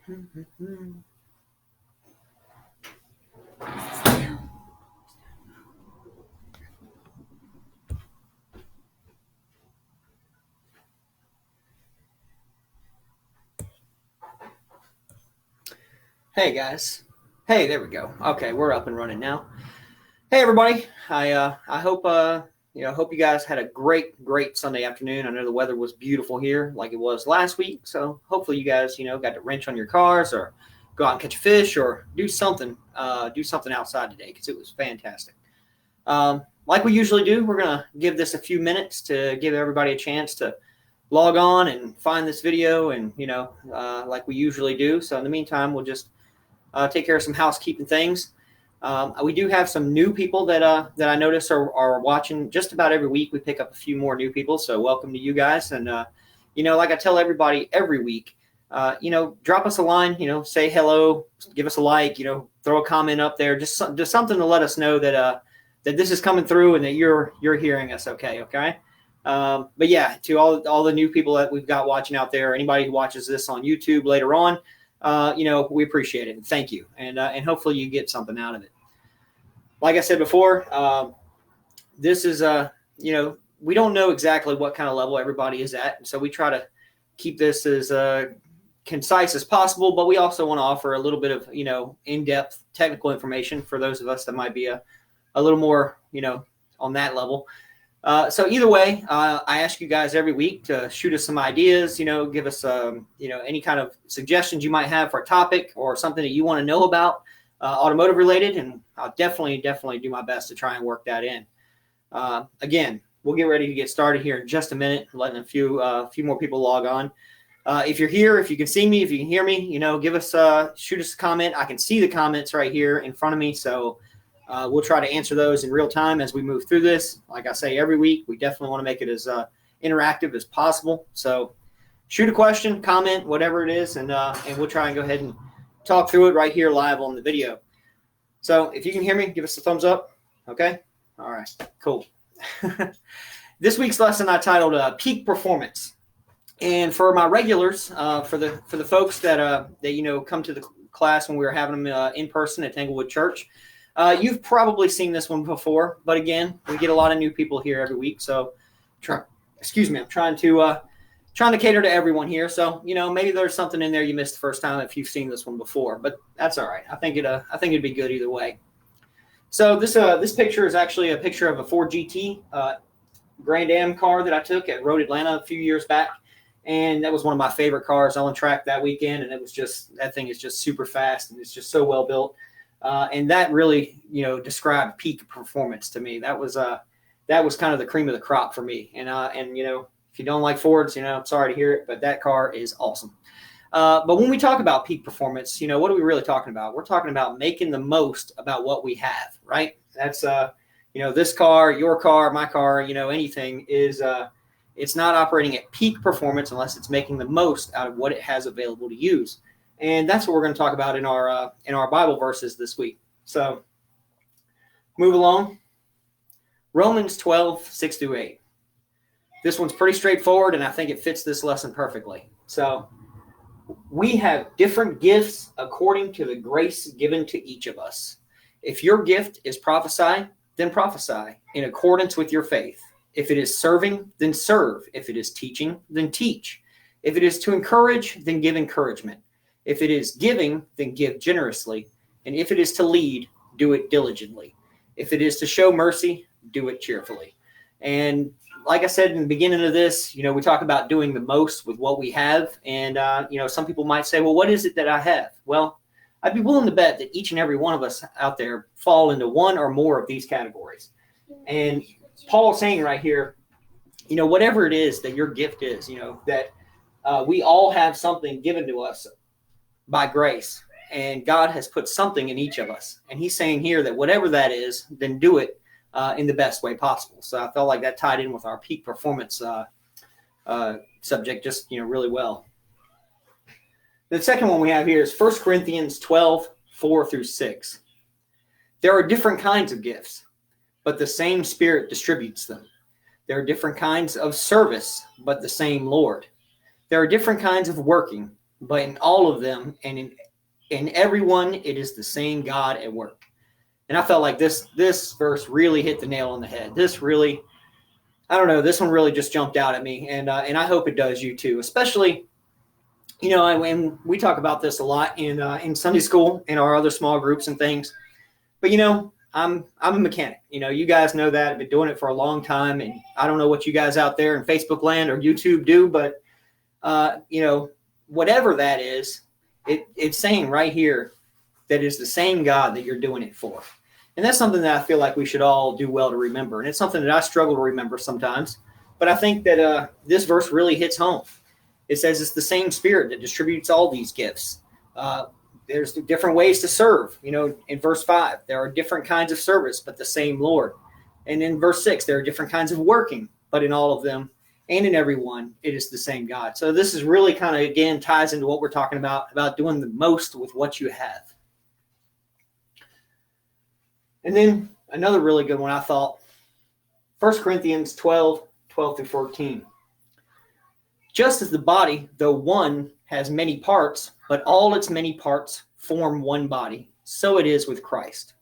Hey guys. Hey, there we go. Okay, we're up and running now. Hey everybody. I hope hope you guys had a great Sunday afternoon. I know the weather was beautiful here like it was last week. So hopefully you guys, got to wrench on your cars or go out and catch a fish or do something outside today because it was fantastic. Like we usually do, we're going to give this a few minutes to give everybody a chance to log on and find this video and, like we usually do. So in the meantime, we'll just take care of some housekeeping things. We do have some new people that I notice are watching just about every week. We pick up a few more new people, so welcome to you guys. And like I tell everybody every week, drop us a line. Say hello, give us a like. Throw a comment up there, just something to let us know that this is coming through and that you're hearing us. Okay. But yeah, to all the new people that we've got watching out there, anybody who watches this on YouTube later on. We appreciate it and thank you. And hopefully you get something out of it. Like I said before, this is, we don't know exactly what kind of level everybody is at. So we try to keep this as concise as possible, but we also want to offer a little bit of, in-depth technical information for those of us that might be a little more, on that level. So either way, I ask you guys every week to shoot us some ideas, give us, any kind of suggestions you might have for a topic or something that you want to know about automotive related. And I'll definitely do my best to try and work that in. Again, we'll get ready to get started here in just a minute, letting a few more people log on. If you're here, if you can see me, if you can hear me, shoot us a comment. I can see the comments right here in front of me. So we'll try to answer those in real time as we move through this. Like I say, every week, we definitely want to make it as interactive as possible. So shoot a question, comment, whatever it is, and we'll try and go ahead and talk through it right here live on the video. So if you can hear me, give us a thumbs up. Okay? All right. Cool. This week's lesson I titled Peak Performance. And for my regulars, for the folks that come to the class when we were having them in person at Tanglewood Church, you've probably seen this one before, but again, we get a lot of new people here every week. So, I'm trying to cater to everyone here. So, maybe there's something in there you missed the first time if you've seen this one before, but that's all right. I think it'd be good either way. So this picture is actually a picture of a Ford GT Grand Am car that I took at Road Atlanta a few years back. And that was one of my favorite cars on track that weekend. And that thing is just super fast and it's just so well built. And that really, described peak performance to me. That was kind of the cream of the crop for me. And if you don't like Fords, I'm sorry to hear it, but that car is awesome. But when we talk about peak performance, what are we really talking about? We're talking about making the most about what we have, right? That's, this car, your car, my car, anything is, it's not operating at peak performance unless it's making the most out of what it has available to use. And that's what we're going to talk about in our Bible verses this week. So move along. Romans 12:6-8. This one's pretty straightforward, and I think it fits this lesson perfectly. So we have different gifts according to the grace given to each of us. If your gift is prophesy, then prophesy in accordance with your faith. If it is serving, then serve. If it is teaching, then teach. If it is to encourage, then give encouragement. If it is giving, then give generously. And if it is to lead, do it diligently. If it is to show mercy, do it cheerfully. And like I said in the beginning of this, we talk about doing the most with what we have. And, some people might say, well, what is it that I have? Well, I'd be willing to bet that each and every one of us out there fall into one or more of these categories. And Paul's saying right here, whatever it is that your gift is, that we all have something given to us by grace, and God has put something in each of us. And he's saying here that whatever that is, then do it in the best way possible. So I felt like that tied in with our peak performance subject just, really well. The second one we have here is 1 Corinthians 12:4-6. There are different kinds of gifts, but the same Spirit distributes them. There are different kinds of service, but the same Lord. There are different kinds of working, but in all of them and in everyone, it is the same God at work. And I felt like this verse really hit the nail on the head. This really, I don't know, this one really just jumped out at me, and I hope it does you too. Especially, when we talk about this a lot in Sunday school, in our other small groups and things. But I'm a mechanic. You guys know that. I've been doing it for a long time, and I don't know what you guys out there in Facebook land or YouTube do, but whatever that is, it's saying right here that it's the same God that you're doing it for. And that's something that I feel like we should all do well to remember. And it's something that I struggle to remember sometimes. But I think that this verse really hits home. It says it's the same Spirit that distributes all these gifts. There's different ways to serve. In verse 5, there are different kinds of service, but the same Lord. And in verse 6, there are different kinds of working, but in all of them and in everyone, it is the same God. So this is really kind of, again, ties into what we're talking about doing the most with what you have. And then another really good one, I thought, 1 Corinthians 12 through 14. Just as the body, though one, has many parts, but all its many parts form one body, so it is with Christ.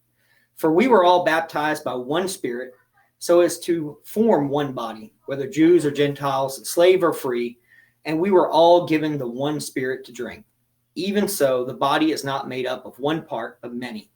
For we were all baptized by one Spirit, so as to form one body, whether Jews or Gentiles, slave or free, and we were all given the one Spirit to drink. Even so, the body is not made up of one part, but many.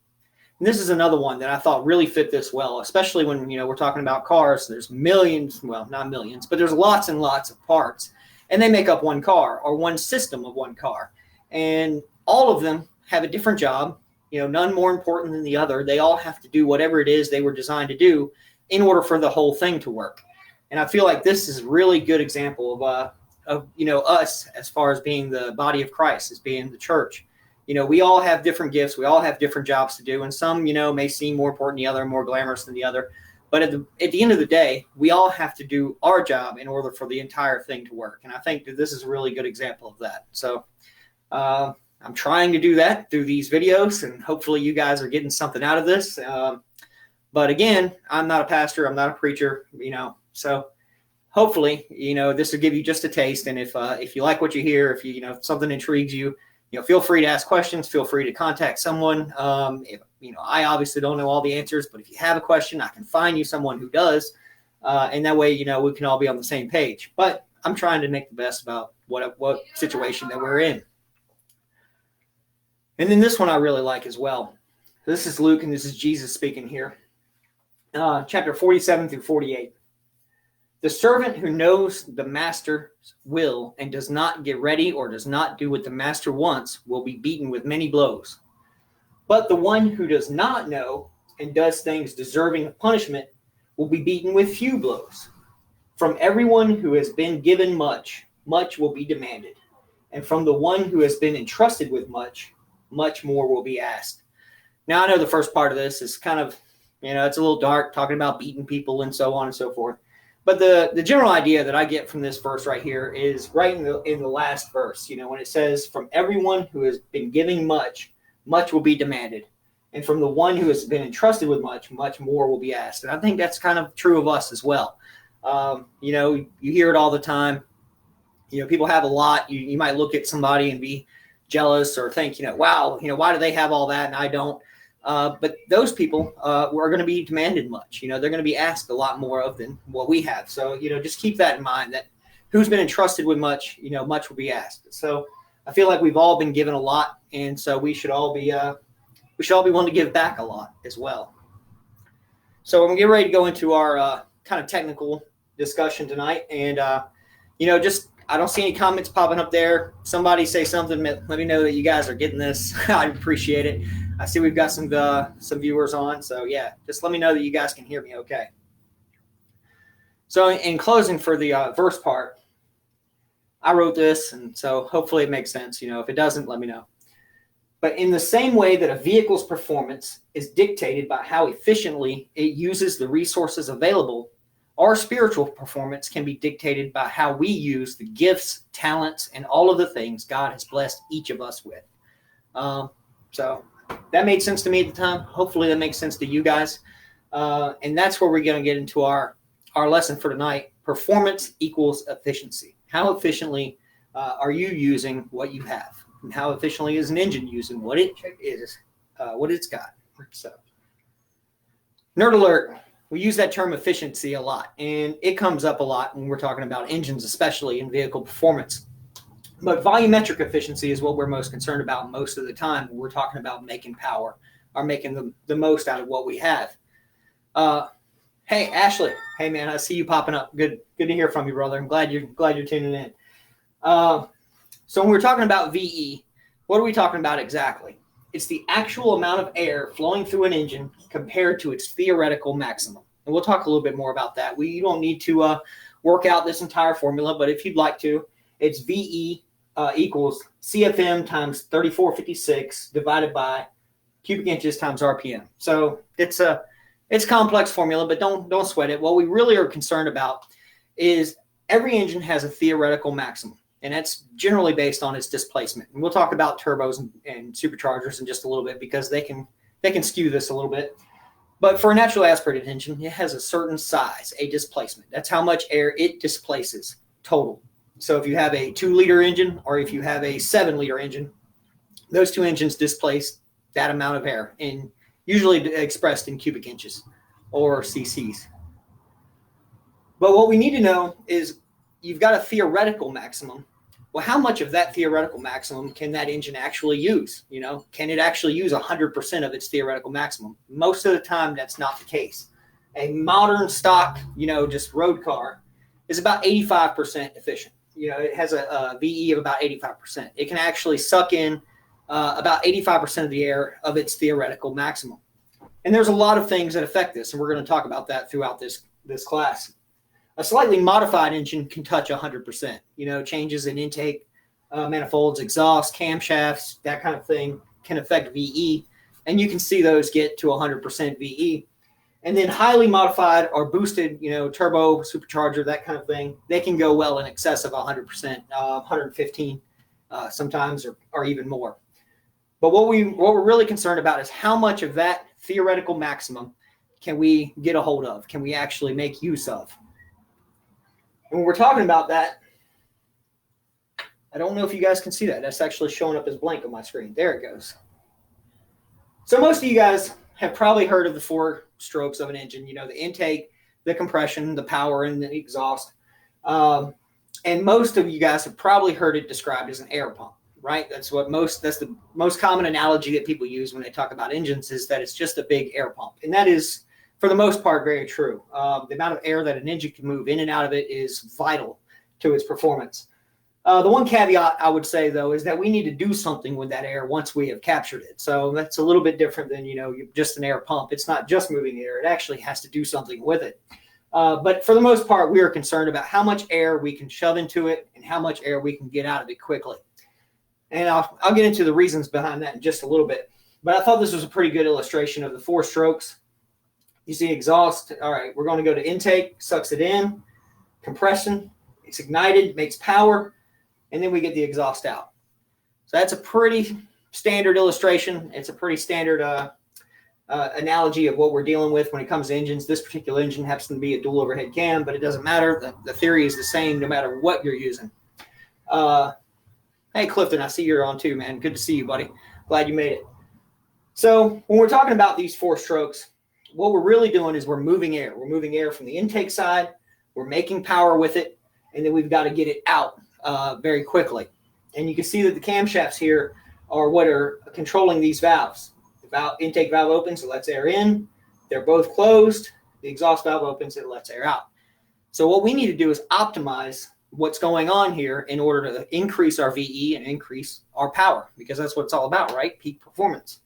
And this is another one that I thought really fit this well, especially when, we're talking about cars. There's millions, well, not millions, but there's lots and lots of parts, and they make up one car or one system of one car. And all of them have a different job, none more important than the other. They all have to do whatever it is they were designed to do in order for the whole thing to work. And I feel like this is a really good example of us as far as being the body of Christ, as being the church. We all have different gifts. We all have different jobs to do. And some, may seem more important than the other, more glamorous than the other. But at the end of the day, we all have to do our job in order for the entire thing to work. And I think that this is a really good example of that. So I'm trying to do that through these videos, and hopefully you guys are getting something out of this. But again, I'm not a pastor. I'm not a preacher, so hopefully, this will give you just a taste. And if you like what you hear, if something intrigues you, feel free to ask questions. Feel free to contact someone. I obviously don't know all the answers, but if you have a question, I can find you someone who does. And that way, we can all be on the same page. But I'm trying to make the best about what situation that we're in. And then this one I really like as well. This is Luke, and this is Jesus speaking here. Chapter 47 through 48. The servant who knows the master's will and does not get ready or does not do what the master wants will be beaten with many blows. But the one who does not know and does things deserving of punishment will be beaten with few blows. From everyone who has been given much, much will be demanded. And from the one who has been entrusted with much, much more will be asked. Now, I know the first part of this is kind of, it's a little dark, talking about beating people and so on and so forth. But the general idea that I get from this verse right here is right in the last verse, when it says, from everyone who has been giving much, much will be demanded. And from the one who has been entrusted with much, much more will be asked. And I think that's kind of true of us as well. You hear it all the time. People have a lot. You might look at somebody and be jealous or think, wow, why do they have all that and I don't? But those people are going to be demanded much. They're going to be asked a lot more of than what we have. So, just keep that in mind, that who's been entrusted with much, much will be asked. So I feel like we've all been given a lot, and so we should all be willing to give back a lot as well. So I'm going to get ready to go into our kind of technical discussion tonight, and I don't see any comments popping up there. Somebody say something. Let me know that you guys are getting this. I appreciate it. I see we've got some viewers on. So, yeah, just let me know that you guys can hear me okay. So, in closing for the verse part, I wrote this, and so hopefully it makes sense. If it doesn't, let me know. But in the same way that a vehicle's performance is dictated by how efficiently it uses the resources available, our spiritual performance can be dictated by how we use the gifts, talents, and all of the things God has blessed each of us with. So that made sense to me at the time. Hopefully that makes sense to you guys. And that's where we're going to get into our lesson for tonight. Performance equals efficiency. How efficiently are you using what you have? And how efficiently is an engine using what it is, what it's got? So, nerd alert. We use that term efficiency a lot, and it comes up a lot when we're talking about engines, especially in vehicle performance. But volumetric efficiency is what we're most concerned about most of the time when we're talking about making power or making the most out of what we have. Hey, Ashley. Hey, man, I see you popping up. Good to hear from you, brother. I'm glad you're tuning in. So when we're talking about VE, what are we talking about exactly? It's the actual amount of air flowing through an engine compared to its theoretical maximum. And we'll talk a little bit more about that. You don't need to work out this entire formula, but if you'd like to, it's VE equals CFM times 3456 divided by cubic inches times RPM. So it's a complex formula, but don't sweat it. What we really are concerned about is every engine has a theoretical maximum, and that's generally based on its displacement. And we'll talk about turbos and superchargers in just a little bit because they can skew this a little bit. But for a naturally aspirated engine, it has a certain size, a displacement. That's how much air it displaces total. So if you have a 2-liter engine or if you have a 7-liter engine, those two engines displace that amount of air, and usually expressed in cubic inches or cc's. But what we need to know is you've got a theoretical maximum. Well, how much of that theoretical maximum can that engine actually use? Can it actually use 100% of its theoretical maximum? Most of the time, that's not the case. A modern stock, just road car is about 85% efficient. It has a VE of about 85%. It can actually suck in about 85% of the air of its theoretical maximum. And there's a lot of things that affect this, and we're going to talk about that throughout this class. A slightly modified engine can touch 100%. Changes in intake, manifolds, exhaust, camshafts, that kind of thing can affect VE, and you can see those get to 100% VE. And then highly modified or boosted, turbo, supercharger, that kind of thing, they can go well in excess of 100%, 115 sometimes, or even more. But what we're really concerned about is how much of that theoretical maximum can we get a hold of? Can we actually make use of? And when we're talking about that, I don't know if you guys can see that. That's actually showing up as blank on my screen. There it goes. So most of you guys have probably heard of the 4 strokes of an engine, the intake, the compression, the power, and the exhaust. And most of you guys have probably heard it described as an air pump, right? That's the most common analogy that people use when they talk about engines, is that it's just a big air pump. And that is, for the most part, very true. The amount of air that an engine can move in and out of it is vital to its performance. The one caveat I would say, though, is that we need to do something with that air once we have captured it. So that's a little bit different than, just an air pump. It's not just moving air. It actually has to do something with it. But for the most part, we are concerned about how much air we can shove into it and how much air we can get out of it quickly. And I'll get into the reasons behind that in just a little bit. But I thought this was a pretty good illustration of the 4 strokes. You see exhaust. All right, we're going to go to intake, sucks it in, compression, it's ignited, makes power, and then we get the exhaust out. So that's a pretty standard illustration. It's a pretty standard analogy of what we're dealing with when it comes to engines. This particular engine happens to be a dual overhead cam, but it doesn't matter. The theory is the same no matter what you're using. Hey, Clifton, I see you're on too, man. Good to see you, buddy. Glad you made it. So when we're talking about these 4 strokes, what we're really doing is we're moving air. We're moving air from the intake side. We're making power with it, and then we've got to get it out very quickly. And you can see that the camshafts here are what are controlling these valves. The intake valve opens, it lets air in. They're both closed. The exhaust valve opens, it lets air out. So what we need to do is optimize what's going on here in order to increase our VE and increase our power, because that's what it's all about, right? Peak performance.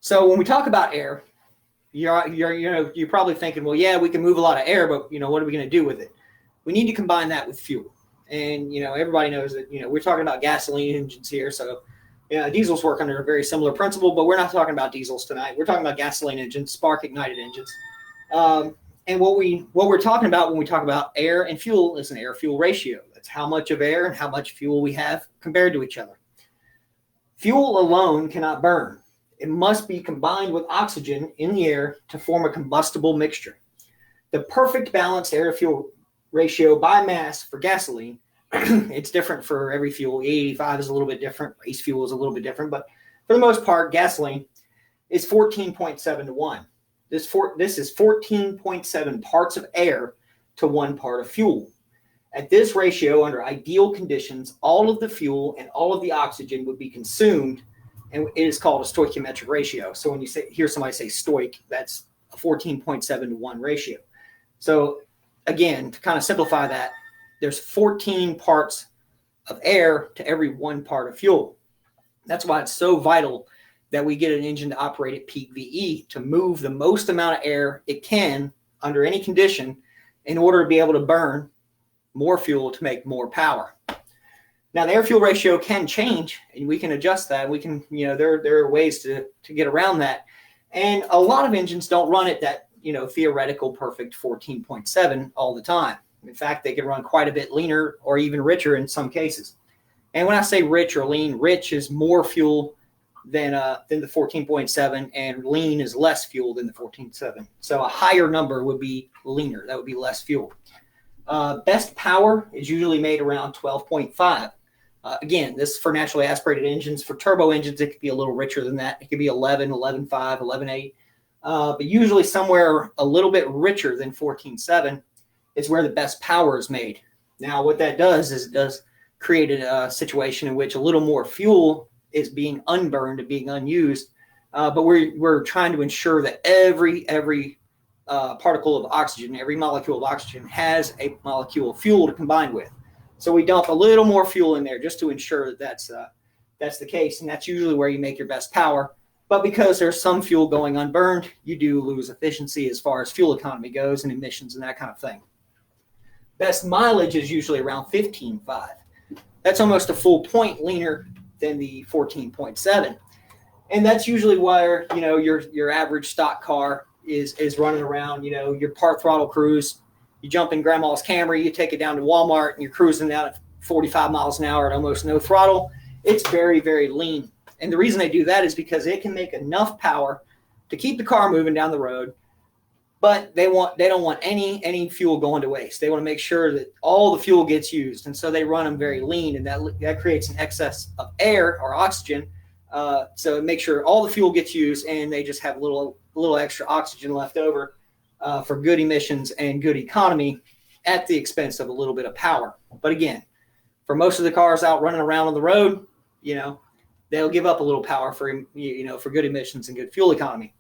So when we talk about air, you're probably thinking, well, yeah, we can move a lot of air, but what are we going to do with it? We need to combine that with fuel. And everybody knows that we're talking about gasoline engines here, so diesels work under a very similar principle, but we're not talking about diesels tonight. We're talking about gasoline engines, spark ignited engines. And what we're talking about when we talk about air and fuel is an air fuel ratio. That's how much of air and how much fuel we have compared to each other. Fuel alone cannot burn. It must be combined with oxygen in the air to form a combustible mixture. The perfect balanced air fuel ratio by mass for gasoline, it's different for every fuel. E85 is a little bit different. Race fuel is a little bit different, but for the most part, gasoline is 14.7 to 1. This is 14.7 parts of air to 1 part of fuel. At this ratio, under ideal conditions, all of the fuel and all of the oxygen would be consumed, and it is called a stoichiometric ratio. So when you hear somebody say stoich, that's a 14.7 to 1 ratio. So again, to kind of simplify that, there's 14 parts of air to every 1 part of fuel. That's why it's so vital that we get an engine to operate at peak VE to move the most amount of air it can under any condition in order to be able to burn more fuel to make more power. Now, the air-fuel ratio can change, and we can adjust that. We can, there are ways to get around that. And a lot of engines don't run at that, theoretical perfect 14.7 all the time. In fact, they can run quite a bit leaner or even richer in some cases. And when I say rich or lean, rich is more fuel than the 14.7, and lean is less fuel than the 14.7. So a higher number would be leaner. That would be less fuel. Best power is usually made around 12.5. Again, this is for naturally aspirated engines. For turbo engines, it could be a little richer than that. It could be 11, 11.5, 11.8. But usually somewhere a little bit richer than 14.7 is where the best power is made. Now, what that does is it does create a situation in which a little more fuel is being unburned and being unused. But we're trying to ensure that every particle of oxygen, every molecule of oxygen has a molecule of fuel to combine with. So we dump a little more fuel in there just to ensure that that's the case. And that's usually where you make your best power. But because there's some fuel going unburned, you do lose efficiency as far as fuel economy goes and emissions and that kind of thing. Best mileage is usually around 15.5. That's almost a full point leaner than the 14.7. And that's usually where, your average stock car is running around, your part throttle cruise. You jump in grandma's Camry, you take it down to Walmart, and you're cruising down at 45 miles an hour at almost no throttle. It's very, very lean. And the reason they do that is because it can make enough power to keep the car moving down the road, but they don't want any fuel going to waste. They want to make sure that all the fuel gets used, and so they run them very lean, and that creates an excess of air or oxygen. So it makes sure all the fuel gets used, and they just have a little extra oxygen left over for good emissions and good economy at the expense of a little bit of power. But again, for most of the cars out running around on the road, they'll give up a little power for good emissions and good fuel economy.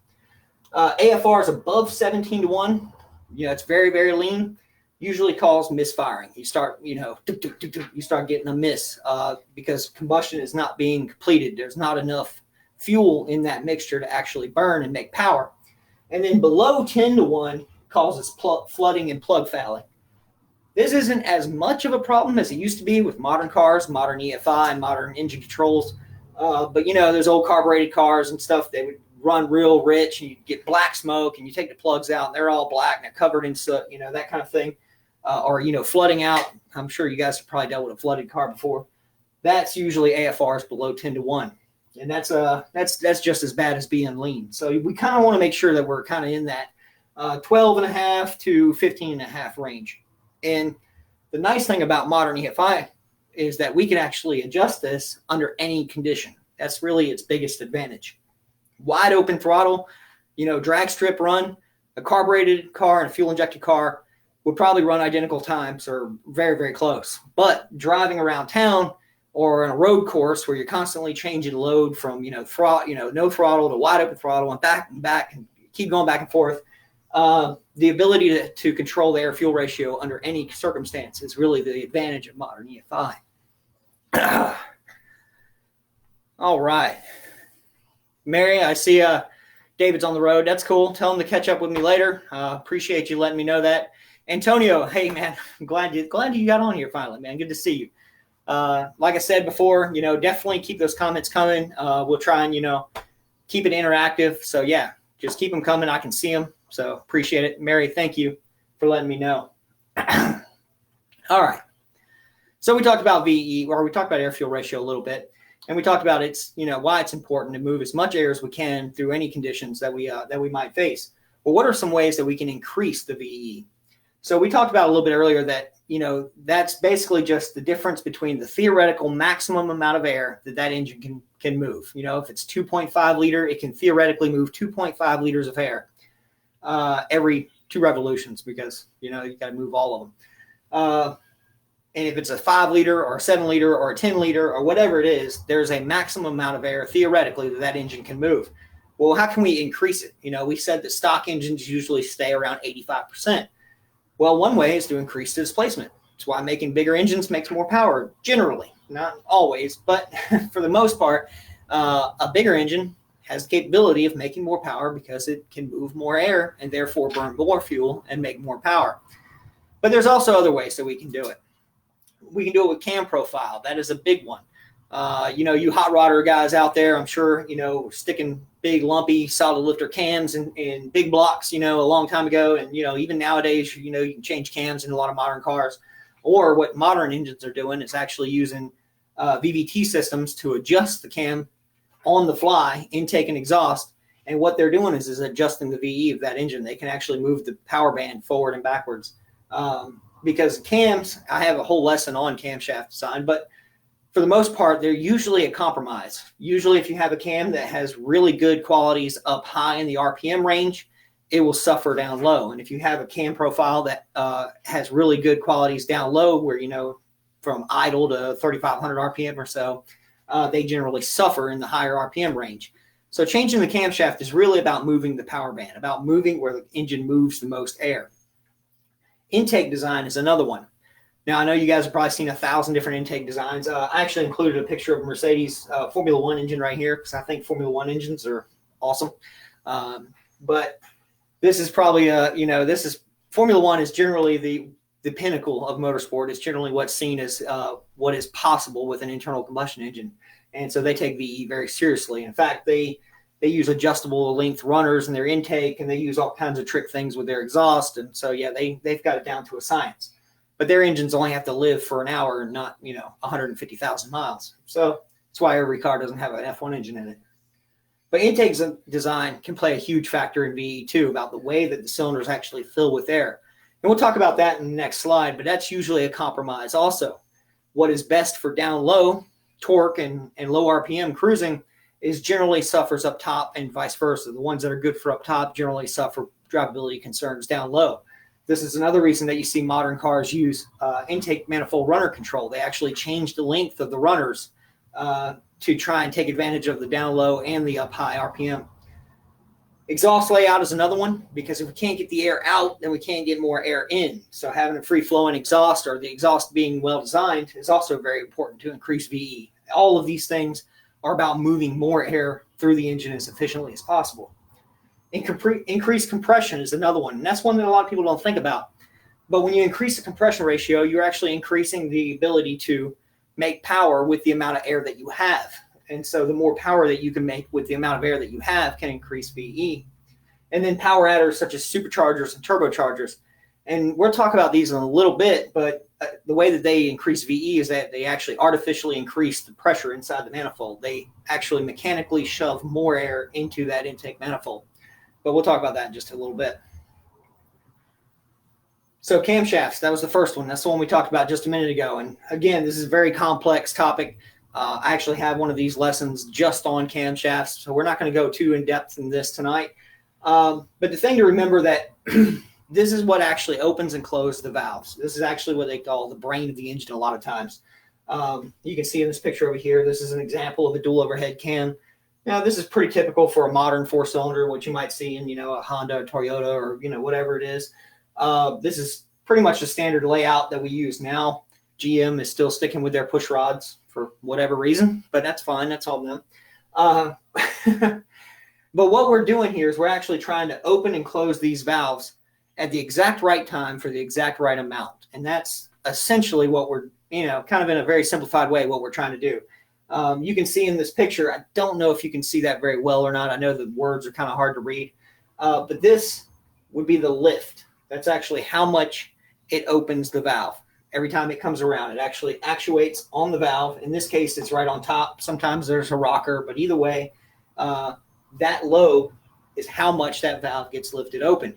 AFR is above 17 to 1. It's very, very lean. Usually cause misfiring. You start, you start getting a miss because combustion is not being completed. There's not enough fuel in that mixture to actually burn and make power. And then below 10 to 1 causes flooding and plug fouling. This isn't as much of a problem as it used to be with modern cars, modern EFI, and modern engine controls. But there's old carbureted cars and stuff. They would run real rich, and you get black smoke, and you take the plugs out, and they're all black and they're covered in soot, that kind of thing. Or flooding out. I'm sure you guys have probably dealt with a flooded car before. That's usually AFRs below 10 to 1. And that's just as bad as being lean. So we kind of want to make sure that we're kind of in that 12.5 to 15.5 range. And the nice thing about modern EFI is that we can actually adjust this under any condition. That's really its biggest advantage. Wide open throttle, drag strip run, a carbureted car and a fuel injected car would probably run identical times or very, very close. But driving around town or on a road course where you're constantly changing load from, no throttle to wide open throttle and back and keep going back and forth, the ability to control the air-fuel ratio under any circumstance is really the advantage of modern EFI. All right. Mary, I see David's on the road. That's cool. Tell him to catch up with me later. Appreciate you letting me know that. Antonio, hey, man, I'm glad you got on here finally, man. Good to see you. Like I said before, definitely keep those comments coming. We'll try and, keep it interactive. So, yeah, just keep them coming. I can see them. So appreciate it. Mary, thank you for letting me know. All right. So we talked about VE, or we talked about air-fuel ratio a little bit. And we talked about why it's important to move as much air as we can through any conditions that we might face. Well, what are some ways that we can increase the VE? So we talked about a little bit earlier that, that's basically just the difference between the theoretical maximum amount of air that engine can move. If it's 2.5 liter, it can theoretically move 2.5 liters of air every 2 revolutions, because, you got to move all of them. And if it's a 5 liter or a 7 liter or a 10 liter or whatever it is, there's a maximum amount of air theoretically that engine can move. Well, how can we increase it? We said that stock engines usually stay around 85%. Well, one way is to increase the displacement. That's why making bigger engines makes more power, generally. Not always, but for the most part, a bigger engine has the capability of making more power because it can move more air and therefore burn more fuel and make more power. But there's also other ways that we can do it. We can do it with cam profile. That is a big one. You hot rodder guys out there, I'm sure, sticking big, lumpy, solid lifter cams in big blocks, a long time ago. And, even nowadays, you can change cams in a lot of modern cars. Or what modern engines are doing is actually using VVT systems to adjust the cam on the fly, intake and exhaust. And what they're doing is adjusting the VE of that engine. They can actually move the power band forward and backwards. Because cams, I have a whole lesson on camshaft design, but for the most part, they're usually a compromise. Usually if you have a cam that has really good qualities up high in the RPM range, it will suffer down low. And if you have a cam profile that has really good qualities down low, where, from idle to 3,500 RPM or so, they generally suffer in the higher RPM range. So changing the camshaft is really about moving the power band, about moving where the engine moves the most air. Intake design is another one. Now, I know you guys have probably seen 1,000 different intake designs. I actually included a picture of a Mercedes Formula One engine right here because I think Formula One engines are awesome. But this is probably Formula One is generally the pinnacle of motorsport. It's generally what's seen as what is possible with an internal combustion engine. And so they take VE very seriously. In fact, they use adjustable length runners in their intake, and they use all kinds of trick things with their exhaust. And so, yeah, they've got it down to a science. But their engines only have to live for an hour, not 150,000 miles. So that's why every car doesn't have an F1 engine in it. But intake design can play a huge factor in VE too, about the way that the cylinders actually fill with air. And we'll talk about that in the next slide, but that's usually a compromise also. What is best for down low torque and low RPM cruising is generally suffers up top, and vice versa. The ones that are good for up top generally suffer drivability concerns down low. This is another reason that you see modern cars use intake manifold runner control. They actually change the length of the runners to try and take advantage of the down low and the up high RPM. Exhaust layout is another one, because if we can't get the air out, then we can't get more air in. So having a free flowing exhaust, or the exhaust being well designed, is also very important to increase VE. All of these things are about moving more air through the engine as efficiently as possible. Increased compression is another one, and that's one that a lot of people don't think about. But when you increase the compression ratio, you're actually increasing the ability to make power with the amount of air that you have. And so the more power that you can make with the amount of air that you have can increase VE. And then power adders such as superchargers and turbochargers. And we'll talk about these in a little bit, but the way that they increase VE is that they actually artificially increase the pressure inside the manifold. They actually mechanically shove more air into that intake manifold. But we'll talk about that in just a little bit. So camshafts, that was the first one. That's the one we talked about just a minute ago. And again, this is a very complex topic. I actually have one of these lessons just on camshafts, so we're not going to go too in depth in this tonight. But the thing to remember that this is what actually opens and closes the valves. This is actually what they call the brain of the engine a lot of times. You can see in this picture over here, this is an example of a dual overhead cam. Now, this is pretty typical for a modern four-cylinder, what you might see in, a Honda, Toyota, or, whatever it is. This is pretty much the standard layout that we use now. GM is still sticking with their push rods for whatever reason, but that's fine. That's all them. But what we're doing here is we're actually trying to open and close these valves at the exact right time for the exact right amount. And that's essentially what we're, kind of in a very simplified way, what we're trying to do. You can see in this picture, I don't know if you can see that very well or not. I know the words are kind of hard to read, but this would be the lift. That's actually how much it opens the valve. Every time it comes around, it actually actuates on the valve. In this case, it's right on top. Sometimes there's a rocker, but either way, that low is how much that valve gets lifted open.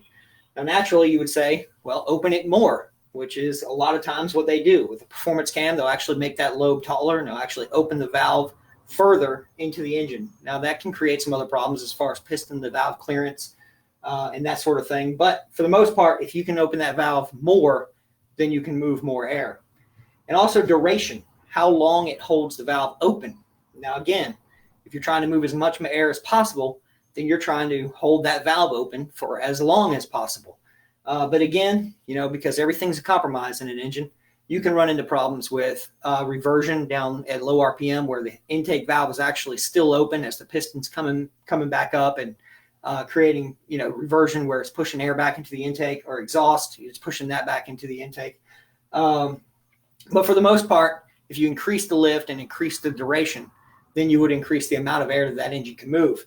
Now, naturally, you would say, well, open it more, which is a lot of times what they do. With a performance cam, they'll actually make that lobe taller, and they'll actually open the valve further into the engine. Now, that can create some other problems as far as piston to valve clearance and that sort of thing. But for the most part, if you can open that valve more, then you can move more air. And also duration, how long it holds the valve open. Now, again, if you're trying to move as much air as possible, then you're trying to hold that valve open for as long as possible. But again, because everything's a compromise in an engine, you can run into problems with reversion down at low RPM where the intake valve is actually still open as the piston's coming back up and creating, reversion where it's pushing air back into the intake, or exhaust, it's pushing that back into the intake. But for the most part, if you increase the lift and increase the duration, then you would increase the amount of air that engine can move.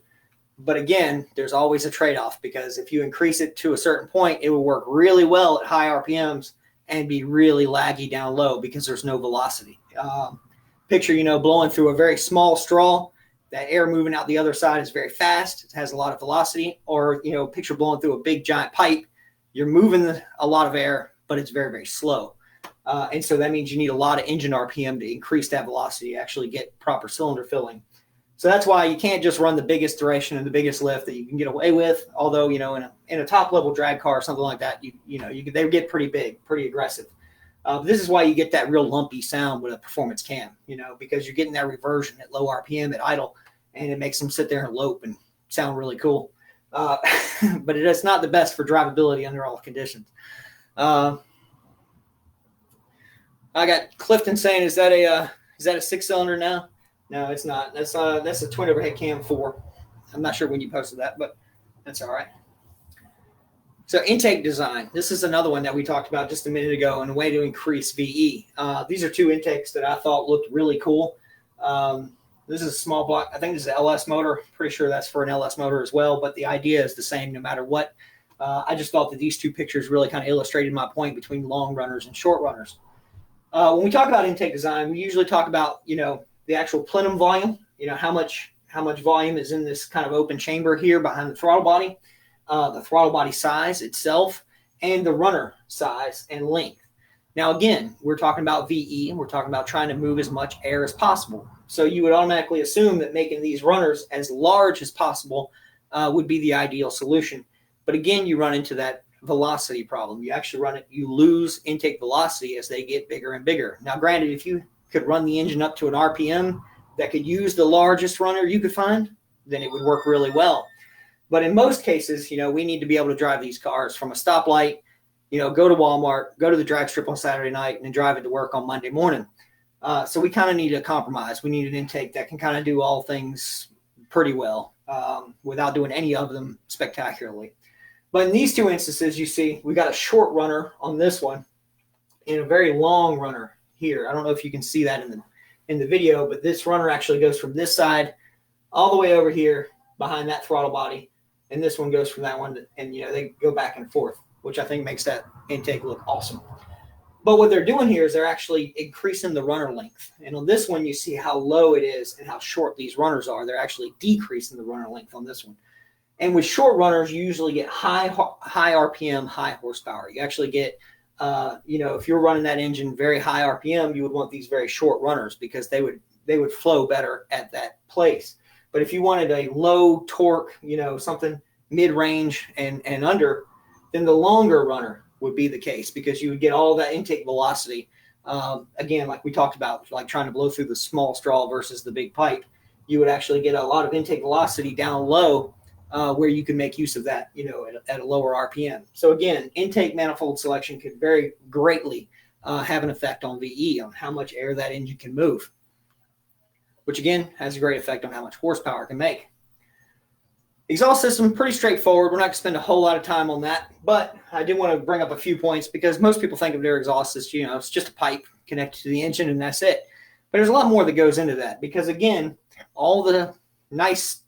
But again, there's always a trade-off, because if you increase it to a certain point, it will work really well at high RPMs and be really laggy down low because there's no velocity. Picture, blowing through a very small straw. That air moving out the other side is very fast. It has a lot of velocity. Or, picture blowing through a big giant pipe. You're moving a lot of air, but it's very, very slow. And so that means you need a lot of engine RPM to increase that velocity, actually get proper cylinder filling. So that's why you can't just run the biggest duration and the biggest lift that you can get away with. Although, in a top level drag car or something like that, they get pretty big, pretty aggressive. This is why you get that real lumpy sound with a performance cam, because you're getting that reversion at low RPM at idle, and it makes them sit there and lope and sound really cool. But it's not the best for drivability under all conditions. I got Clifton saying, is that a 6-cylinder now? No, it's not. That's a twin overhead cam 4. I'm not sure when you posted that, but that's all right. So intake design. This is another one that we talked about just a minute ago, and a way to increase VE. These are two intakes that I thought looked really cool. This is a small block. I think this is an LS motor. Pretty sure that's for an LS motor as well, but the idea is the same no matter what. I just thought that these two pictures really kind of illustrated my point between long runners and short runners. When we talk about intake design, we usually talk about, the actual plenum volume, how much volume is in this kind of open chamber here behind the throttle body, the throttle body size itself, and the runner size and length. Now, again, we're talking about VE, and we're talking about trying to move as much air as possible. So you would automatically assume that making these runners as large as possible would be the ideal solution. But again, you run into that velocity problem. You lose intake velocity as they get bigger and bigger. Now, granted, if you could run the engine up to an RPM that could use the largest runner you could find, then it would work really well. But in most cases, we need to be able to drive these cars from a stoplight, go to Walmart, go to the drag strip on Saturday night, and then drive it to work on Monday morning. So we kind of need a compromise. We need an intake that can kind of do all things pretty well without doing any of them spectacularly. But in these two instances, you see we got a short runner on this one and a very long runner here. I don't know if you can see that in the video, but this runner actually goes from this side all the way over here behind that throttle body, and this one goes from that one and they go back and forth, which I think makes that intake look awesome. But what they're doing here is they're actually increasing the runner length. And on this one, you see how low it is and how short these runners are. They're actually decreasing the runner length on this one. And with short runners, you usually get high RPM, high horsepower. You actually get, if you're running that engine very high RPM, you would want these very short runners because they would flow better at that place. But if you wanted a low torque, something mid-range and under, then the longer runner would be the case because you would get all that intake velocity. Again, like we talked about, like trying to blow through the small straw versus the big pipe, you would actually get a lot of intake velocity down low where you can make use of that, at a lower RPM. So again, intake manifold selection could very greatly have an effect on VE, on how much air that engine can move, which again has a great effect on how much horsepower it can make. Exhaust system, pretty straightforward. We're not going to spend a whole lot of time on that, but I did want to bring up a few points because most people think of their exhaust as, it's just a pipe connected to the engine and that's it. But there's a lot more that goes into that because, again, all the nice,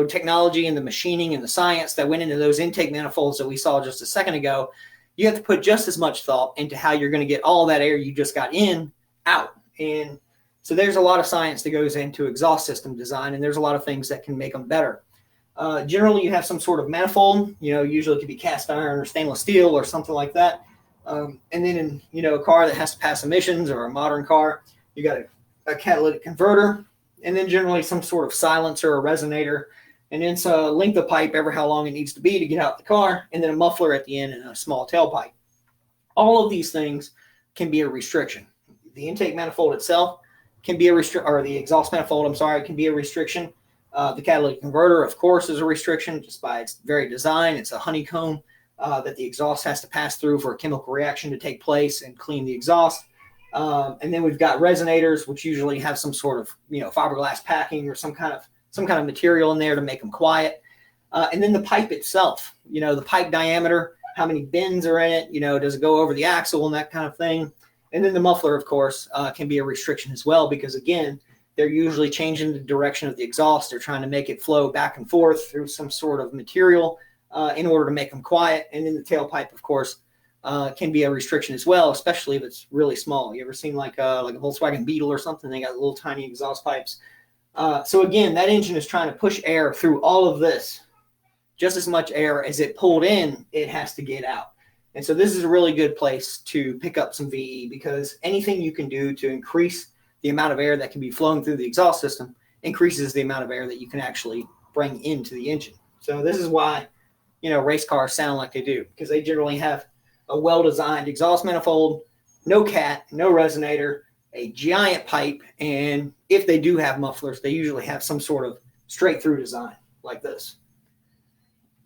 technology and the machining and the science that went into those intake manifolds that we saw just a second ago, you have to put just as much thought into how you're going to get all that air you just got in out. And so there's a lot of science that goes into exhaust system design, and there's a lot of things that can make them better. Generally, you have some sort of manifold. Usually it could be cast iron or stainless steel or something like that. And then in a car that has to pass emissions or a modern car, you got a catalytic converter, and then generally some sort of silencer or resonator, and then a length of pipe ever how long it needs to be to get out the car, and then a muffler at the end and a small tailpipe. All of these things can be a restriction. The intake manifold itself can be or the exhaust manifold, can be a restriction. The catalytic converter, of course, is a restriction just by its very design. It's a honeycomb that the exhaust has to pass through for a chemical reaction to take place and clean the exhaust. And then we've got resonators, which usually have some sort of fiberglass packing or some kind of material in there to make them quiet. And then the pipe itself, the pipe diameter, how many bends are in it, does it go over the axle and that kind of thing. And then the muffler, of course, can be a restriction as well, because again, they're usually changing the direction of the exhaust. They're trying to make it flow back and forth through some sort of material in order to make them quiet. And then the tailpipe, of course, can be a restriction as well, especially if it's really small. You ever seen like a Volkswagen Beetle or something? They got little tiny exhaust pipes. So again, that engine is trying to push air through all of this. Just as much air as it pulled in, it has to get out. And so this is a really good place to pick up some VE, because anything you can do to increase the amount of air that can be flowing through the exhaust system increases the amount of air that you can actually bring into the engine. So this is why, race cars sound like they do, because they generally have a well-designed exhaust manifold, no cat, no resonator, a giant pipe, and if they do have mufflers, they usually have some sort of straight-through design like this.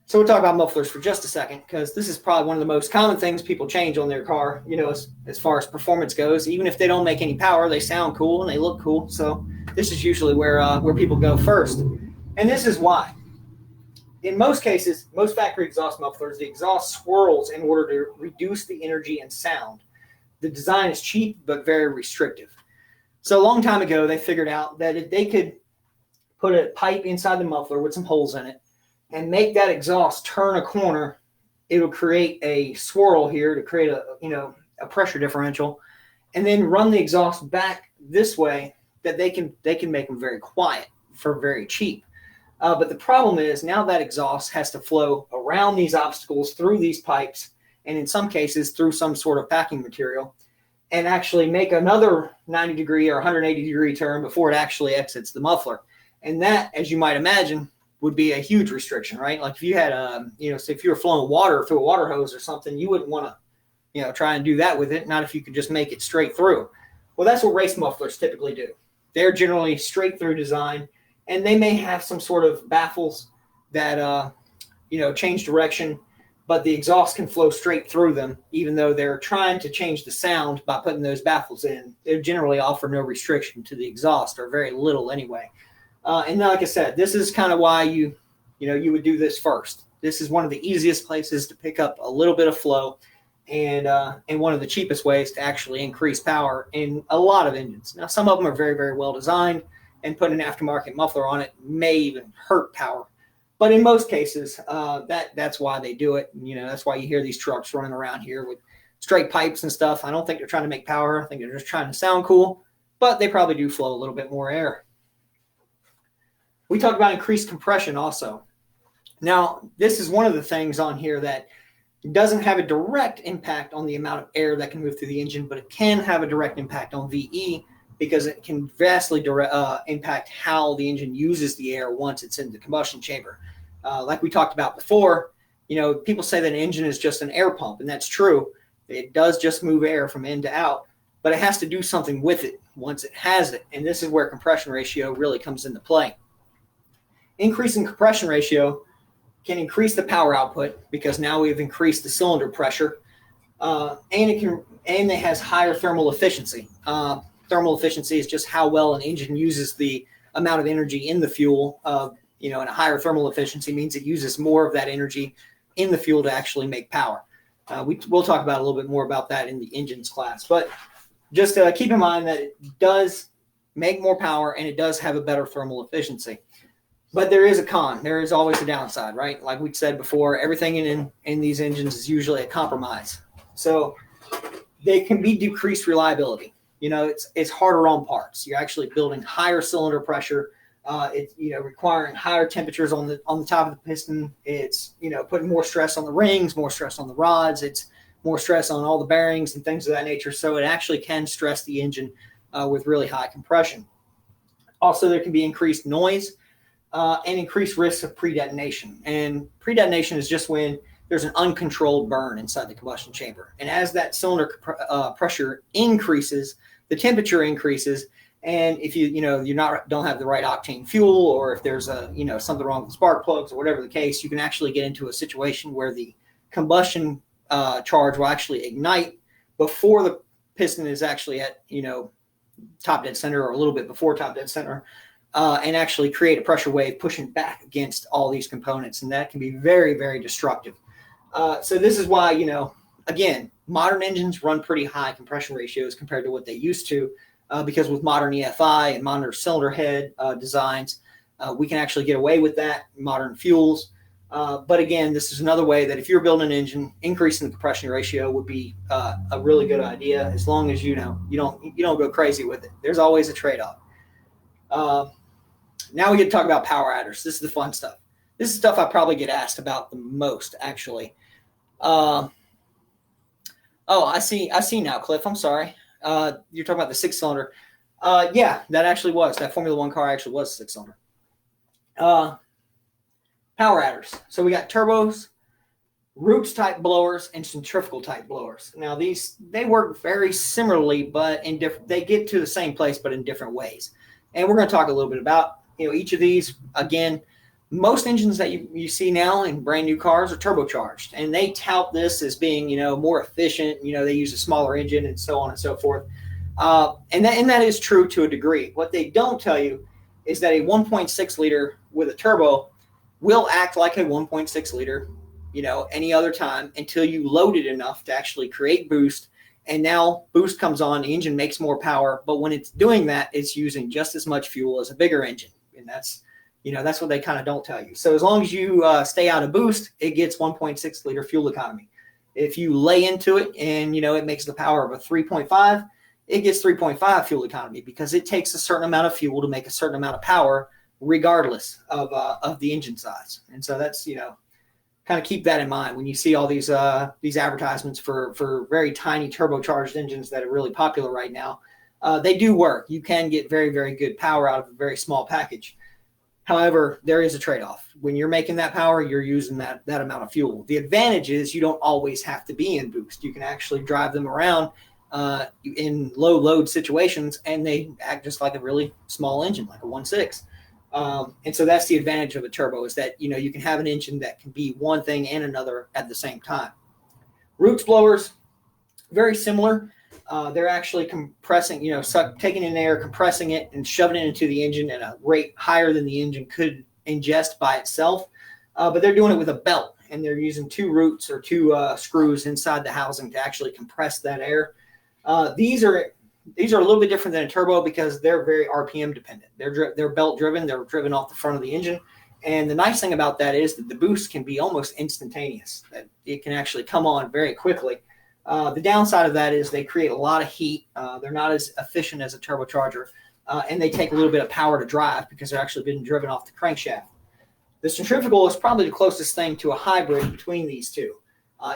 So we'll talk about mufflers for just a second, because this is probably one of the most common things people change on their car, as far as performance goes. Even if they don't make any power, they sound cool and they look cool. So this is usually where people go first. And this is why. In most cases, most factory exhaust mufflers, the exhaust swirls in order to reduce the energy and sound. The design is cheap, but very restrictive. So a long time ago, they figured out that if they could put a pipe inside the muffler with some holes in it, and make that exhaust turn a corner, it'll create a swirl here to create a pressure differential, and then run the exhaust back this way, that they can make them very quiet for very cheap. But the problem is now that exhaust has to flow around these obstacles, through these pipes, and in some cases through some sort of packing material, and actually make another 90-degree or 180-degree turn before it actually exits the muffler. And that, as you might imagine, would be a huge restriction, right? Like if you had say if you were flowing water through a water hose or something, you wouldn't want to, try and do that with it. Not if you could just make it straight through. Well, that's what race mufflers typically do. They're generally straight through design, and they may have some sort of baffles that, change direction, but the exhaust can flow straight through them, even though they're trying to change the sound by putting those baffles in. They generally offer no restriction to the exhaust, or very little anyway. And like I said, this is kind of why you would do this first. This is one of the easiest places to pick up a little bit of flow, and one of the cheapest ways to actually increase power in a lot of engines. Now, some of them are very, very well designed, and putting an aftermarket muffler on it may even hurt power. But in most cases, that's why they do it. That's why you hear these trucks running around here with straight pipes and stuff. I don't think they're trying to make power. I think they're just trying to sound cool, but they probably do flow a little bit more air. We talked about increased compression also. Now, this is one of the things on here that doesn't have a direct impact on the amount of air that can move through the engine, but it can have a direct impact on VE, because it can vastly impact how the engine uses the air once it's in the combustion chamber. Like we talked about before, people say that an engine is just an air pump, and that's true. It does just move air from in to out, but it has to do something with it once it has it, and this is where compression ratio really comes into play. Increasing compression ratio can increase the power output, because now we've increased the cylinder pressure, and it has higher thermal efficiency. Thermal efficiency is just how well an engine uses the amount of energy in the fuel. And a higher thermal efficiency means it uses more of that energy in the fuel to actually make power. We'll talk about a little bit more about that in the engines class, but just keep in mind that it does make more power, and it does have a better thermal efficiency. But there is a con. There is always a downside, right? Like we said before, everything in these engines is usually a compromise. So they can be decreased reliability. It's harder on parts. You're actually building higher cylinder pressure, It's requiring higher temperatures on the top of the piston. It's putting more stress on the rings, more stress on the rods. It's more stress on all the bearings and things of that nature. So it actually can stress the engine with really high compression. Also, there can be increased noise and increased risks of pre-detonation. And pre-detonation is just when there's an uncontrolled burn inside the combustion chamber. And as that cylinder pressure increases, the temperature increases. And if don't have the right octane fuel, or if there's something wrong with the spark plugs or whatever the case, you can actually get into a situation where the combustion charge will actually ignite before the piston is actually at top dead center, or a little bit before top dead center, and actually create a pressure wave pushing back against all these components, and that can be very, very destructive. So this is why again, modern engines run pretty high compression ratios compared to what they used to, because with modern EFI and modern cylinder head designs, we can actually get away with that. Modern fuels. But again, this is another way that if you're building an engine, increasing the compression ratio would be a really good idea, as long as you don't go crazy with it. There's always a trade-off. Now we get to talk about power adders. This is the fun stuff. This is stuff I probably get asked about the most, actually. I see now, Cliff. I'm sorry. You're talking about the 6-cylinder. Yeah, that Formula One car actually was 6-cylinder. Power adders. So we got turbos, Roots type blowers, and centrifugal type blowers. Now they work very similarly, but they get to the same place, but in different ways. And we're going to talk a little bit about each of these. Again, most engines that you see now in brand new cars are turbocharged, and they tout this as being more efficient. They use a smaller engine and so on and so forth. And that is true to a degree. What they don't tell you is that a 1.6 liter with a turbo will act like a 1.6 liter, any other time, until you load it enough to actually create boost. And now boost comes on, the engine makes more power, but when it's doing that, it's using just as much fuel as a bigger engine. And that's what they kind of don't tell you. So as long as you stay out of boost, it gets 1.6 liter fuel economy. If you lay into it and, it makes the power of a 3.5, it gets 3.5 fuel economy, because it takes a certain amount of fuel to make a certain amount of power, regardless of the engine size. And so that's, kind of keep that in mind when you see all these advertisements for very tiny turbocharged engines that are really popular right now. They do work. You can get very, very good power out of a very small package. However, there is a trade-off. When you're making that power, you're using that amount of fuel. The advantage is you don't always have to be in boost. You can actually drive them around in low load situations, and they act just like a really small engine, like a 1.6. And so that's the advantage of a turbo, is that, you can have an engine that can be one thing and another at the same time. Roots blowers, very similar. They're actually compressing, taking in air, compressing it, and shoving it into the engine at a rate higher than the engine could ingest by itself. But they're doing it with a belt, and they're using 2 roots or 2 screws inside the housing to actually compress that air. These are a little bit different than a turbo, because they're very RPM dependent. They're belt driven. They're driven off the front of the engine. And the nice thing about that is that the boost can be almost instantaneous. That it can actually come on very quickly. The downside of that is they create a lot of heat. They're not as efficient as a turbocharger, and they take a little bit of power to drive, because they're actually being driven off the crankshaft. The centrifugal is probably the closest thing to a hybrid between these two.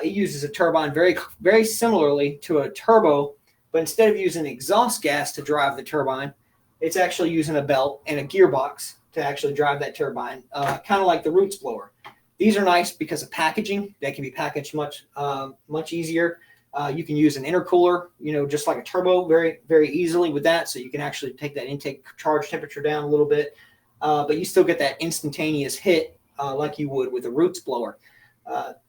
It uses a turbine very, very similarly to a turbo, but instead of using exhaust gas to drive the turbine, it's actually using a belt and a gearbox to actually drive that turbine, kind of like the Roots blower. These are nice because of packaging. They can be packaged much easier. You can use an intercooler, just like a turbo, very, very easily with that. So you can actually take that intake charge temperature down a little bit, but you still get that instantaneous hit like you would with a Roots blower.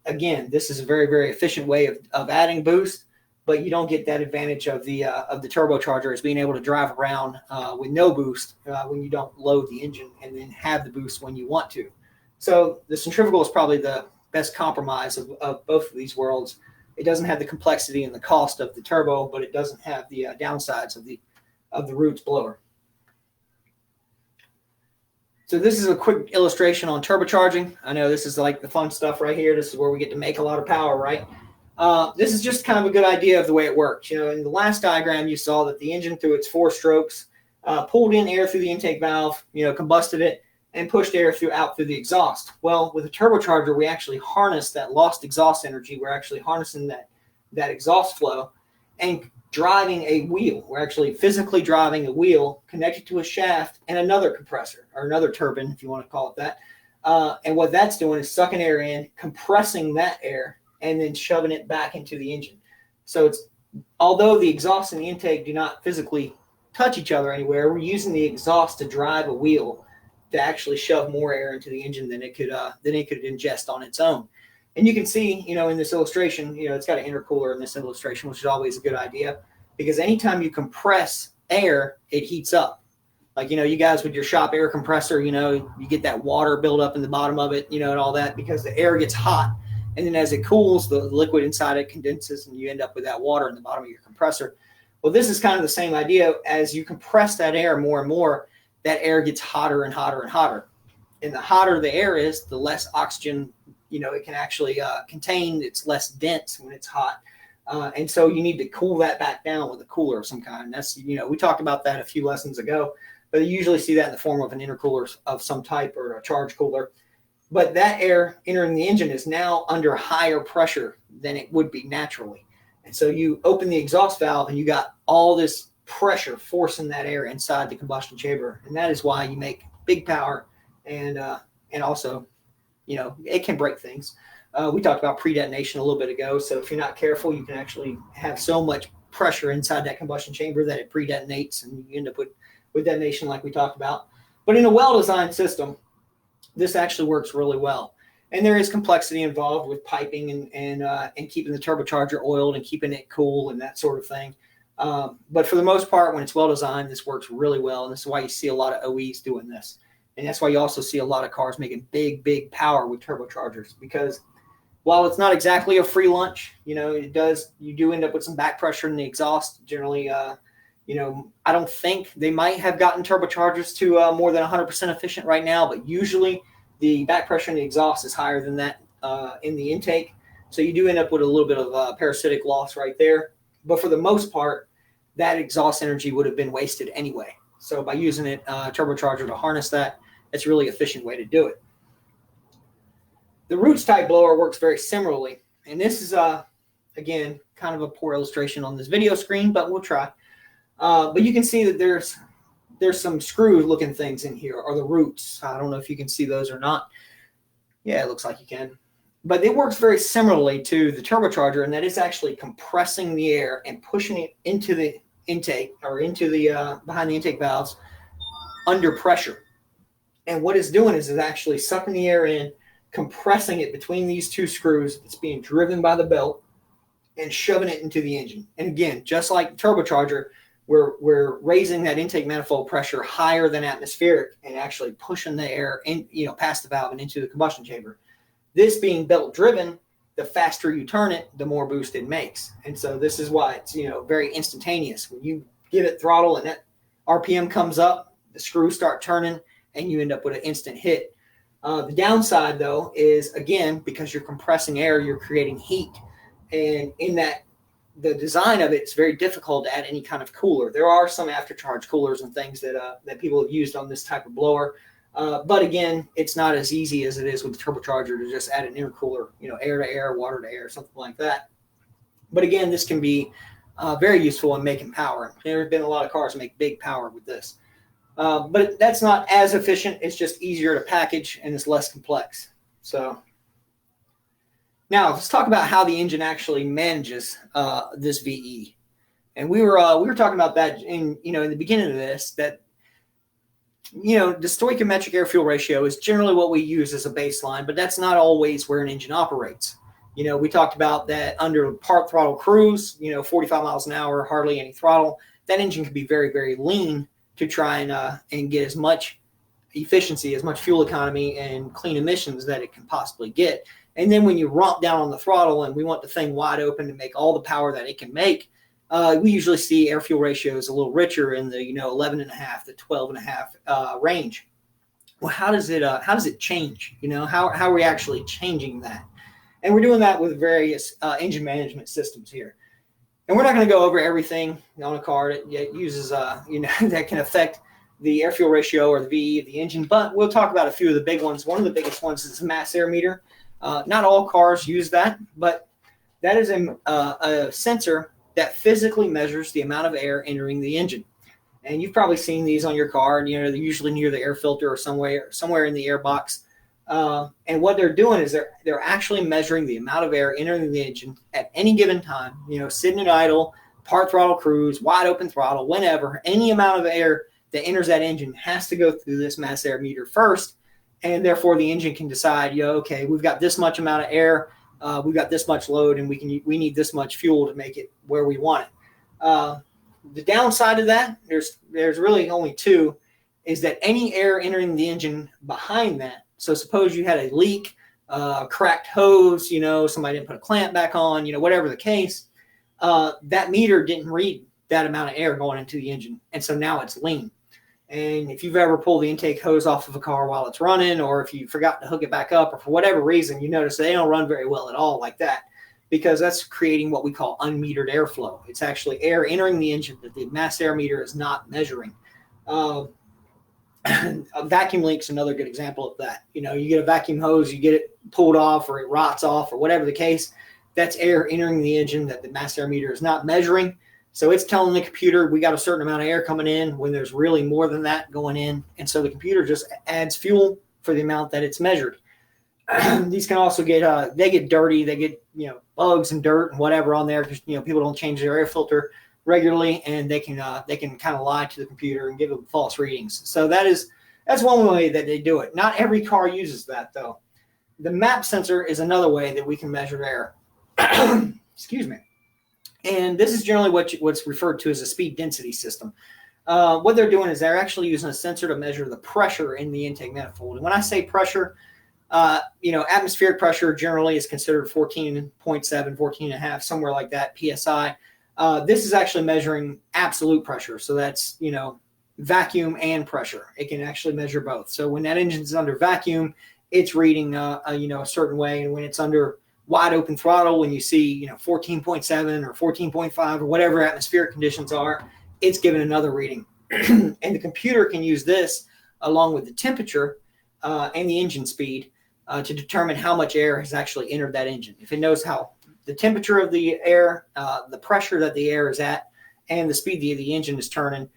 Again, this is a very, very efficient way of adding boost, but you don't get that advantage of the turbocharger as being able to drive around with no boost when you don't load the engine and then have the boost when you want to. So the centrifugal is probably the best compromise of both of these worlds. It doesn't have the complexity and the cost of the turbo, but it doesn't have the downsides of the Roots blower. So this is a quick illustration on turbocharging. I know this is like the fun stuff right here. This is where we get to make a lot of power, right? This is just kind of a good idea of the way it works. In the last diagram, you saw that the engine, through its 4 strokes, pulled in air through the intake valve, combusted it, and pushed air out through the exhaust. Well, with a turbocharger, we actually harness that lost exhaust energy. We're actually harnessing that exhaust flow and driving a wheel. We're actually physically driving a wheel connected to a shaft and another compressor, or another turbine, if you want to call it that. And what that's doing is sucking air in, compressing that air, and then shoving it back into the engine. So although the exhaust and the intake do not physically touch each other anywhere, we're using the exhaust to drive a wheel to actually shove more air into the engine than it could ingest on its own. And you can see, in this illustration, it's got an intercooler in this illustration, which is always a good idea, because anytime you compress air, it heats up. Like, you guys with your shop air compressor, you get that water build up in the bottom of it, and all that, because the air gets hot. And then as it cools, the liquid inside it condenses, and you end up with that water in the bottom of your compressor. Well, this is kind of the same idea. As you compress that air more and more, that air gets hotter and hotter and hotter. And the hotter the air is, the less oxygen, it can actually contain. It's less dense when it's hot. And so you need to cool that back down with a cooler of some kind. And that's, we talked about that a few lessons ago, but you usually see that in the form of an intercooler of some type, or a charge cooler. But that air entering the engine is now under higher pressure than it would be naturally. And so you open the exhaust valve and you got all this pressure forcing that air inside the combustion chamber. And that is why you make big power, and also, it can break things. We talked about pre-detonation a little bit ago. So if you're not careful, you can actually have so much pressure inside that combustion chamber that it pre-detonates, and you end up with detonation like we talked about. But in a well-designed system, this actually works really well. And there is complexity involved with piping and keeping the turbocharger oiled and keeping it cool and that sort of thing. But for the most part, when it's well designed, this works really well. And this is why you see a lot of OEs doing this. And that's why you also see a lot of cars making big, big power with turbochargers, because while it's not exactly a free lunch, you do end up with some back pressure in the exhaust. Generally, I don't think they might have gotten turbochargers to more than 100% efficient right now, but usually the back pressure in the exhaust is higher than that in the intake. So you do end up with a little bit of parasitic loss right there. But for the most part, that exhaust energy would have been wasted anyway. So by using a turbocharger to harness that, it's a really efficient way to do it. The Roots type blower works very similarly. And this is, again, kind of a poor illustration on this video screen, but we'll try. But you can see that there's some screw looking things in here, or the roots. I don't know if you can see those or not. Yeah, it looks like you can. But it works very similarly to the turbocharger, in that it's actually compressing the air and pushing it into the intake, or into the behind the intake valves under pressure. And what it's doing is it's actually sucking the air in, compressing it between these two screws. It's being driven by the belt and shoving it into the engine. And again, just like the turbocharger, we're raising that intake manifold pressure higher than atmospheric and actually pushing the air in, past the valve and into the combustion chamber. This being belt driven, the faster you turn it, the more boost it makes. And so this is why it's, very instantaneous. When you give it throttle and that RPM comes up, the screws start turning and you end up with an instant hit. The downside, though, is, again, because you're compressing air, you're creating heat. And in that, the design of it is very difficult to add any kind of cooler. There are some aftercharge coolers and things that people have used on this type of blower. But again, it's not as easy as it is with the turbocharger to just add an intercooler, air to air, water to air, something like that. But again, this can be very useful in making power. There have been a lot of cars that make big power with this. But that's not as efficient. It's just easier to package and it's less complex. So now let's talk about how the engine actually manages this VE. And we were talking about that in the beginning of this, that the stoichiometric air-fuel ratio is generally what we use as a baseline, but that's not always where an engine operates. We talked about that under part throttle cruise, 45 miles an hour, hardly any throttle. That engine can be very, very lean to try and get as much efficiency, as much fuel economy and clean emissions that it can possibly get. And then when you romp down on the throttle and we want the thing wide open to make all the power that it can make, we usually see air-fuel ratios a little richer in the 11.5 to 12.5 range. Well, how does it change? How are we actually changing that? And we're doing that with various engine management systems here. And we're not going to go over everything on a car that uses, that can affect the air fuel ratio or the VE of the engine, but we'll talk about a few of the big ones. One of the biggest ones is the mass air meter. Not all cars use that, but that is a sensor that physically measures the amount of air entering the engine. And you've probably seen these on your car, and they're usually near the air filter or somewhere in the air box. And what they're doing is they're actually measuring the amount of air entering the engine at any given time. Sitting at idle, part throttle cruise, wide open throttle, whenever, any amount of air that enters that engine has to go through this mass air meter first, and therefore the engine can decide, okay, we've got this much amount of air, we've got this much load, and we need this much fuel to make it where we want it. The downside of that, there's really only two, is that any air entering the engine behind that. So suppose you had a leak, cracked hose, somebody didn't put a clamp back on, whatever the case, that meter didn't read that amount of air going into the engine, and so now it's lean. And if you've ever pulled the intake hose off of a car while it's running, or if you forgot to hook it back up, or for whatever reason, you notice they don't run very well at all like that, because that's creating what we call unmetered airflow. It's actually air entering the engine that the mass air meter is not measuring. A vacuum leak's another good example of that. You get a vacuum hose, you get it pulled off, or it rots off, or whatever the case. That's air entering the engine that the mass air meter is not measuring. So it's telling the computer we got a certain amount of air coming in when there's really more than that going in. And so the computer just adds fuel for the amount that it's measured. These can also get, they get dirty. They get, bugs and dirt and whatever on there because, people don't change their air filter regularly, and they can kind of lie to the computer and give them false readings. So that's one way that they do it. Not every car uses that though. The MAP sensor is another way that we can measure air. Excuse me. And this is generally what's referred to as a speed density system. What they're doing is they're actually using a sensor to measure the pressure in the intake manifold. And when I say pressure, atmospheric pressure generally is considered 14.7, 14.5, somewhere like that, PSI. This is actually measuring absolute pressure. So that's, vacuum and pressure. It can actually measure both. So when that engine's under vacuum, it's reading, a certain way. And when it's under wide open throttle, when you see 14.7 or 14.5 or whatever atmospheric conditions are, it's given another reading. And the computer can use this along with the temperature and the engine speed to determine how much air has actually entered that engine. If it knows how the temperature of the air, the pressure that the air is at, and the speed the engine is turning,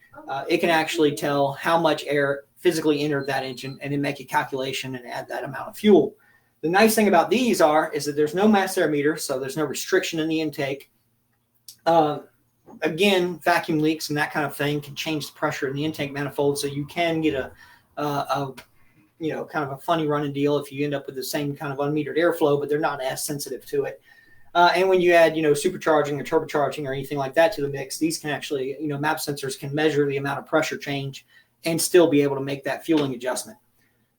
it can actually tell how much air physically entered that engine and then make a calculation and add that amount of fuel. The nice thing about these is that there's no mass air meter, so there's no restriction in the intake. Again, vacuum leaks and that kind of thing can change the pressure in the intake manifold, so you can get a kind of a funny running deal if you end up with the same kind of unmetered airflow, but they're not as sensitive to it. And when you add, supercharging or turbocharging or anything like that to the mix, these can actually, MAP sensors can measure the amount of pressure change and still be able to make that fueling adjustment.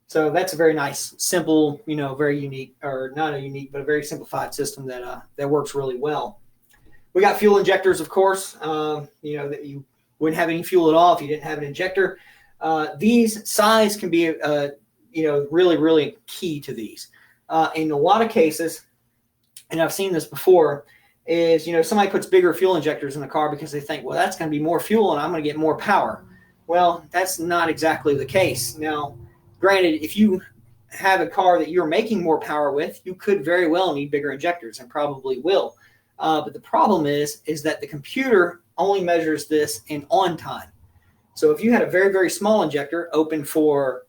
So that's a very nice, simple, very unique, or not a unique, but a very simplified system that works really well. We got fuel injectors, of course. That you wouldn't have any fuel at all if you didn't have an injector. These size can be, really, really key to these. In a lot of cases, and I've seen this before, is, somebody puts bigger fuel injectors in the car because they think, well, that's going to be more fuel and I'm going to get more power. Well, that's not exactly the case. Now, granted, if you have a car that you're making more power with, you could very well need bigger injectors and probably will. But the problem is that the computer only measures this in on time. So if you had a very, very small injector open for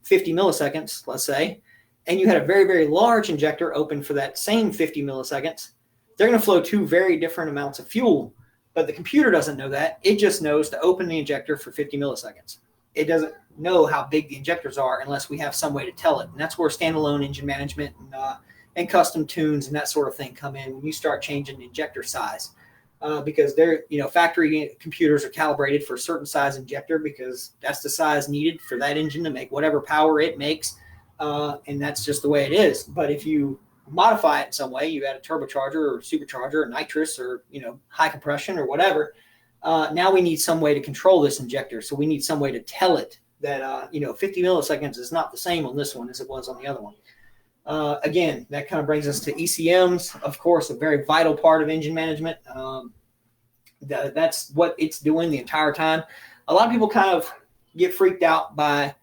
50 milliseconds, let's say, and you had a very, very large injector open for that same 50 milliseconds, they're going to flow two very different amounts of fuel. But the computer doesn't know that. It just knows to open the injector for 50 milliseconds. It doesn't know how big the injectors are unless we have some way to tell it. And that's where standalone engine management and custom tunes and that sort of thing come in when you start changing the injector size. Because they're, factory computers are calibrated for a certain size injector because that's the size needed for that engine to make whatever power it makes. And that's just the way it is. But if you modify it in some way, you add a turbocharger or supercharger or nitrous or, high compression or whatever, now we need some way to control this injector. So we need some way to tell it that, 50 milliseconds is not the same on this one as it was on the other one. Again, that kind of brings us to ECMs, of course, a very vital part of engine management. That's what it's doing the entire time. A lot of people kind of get freaked out by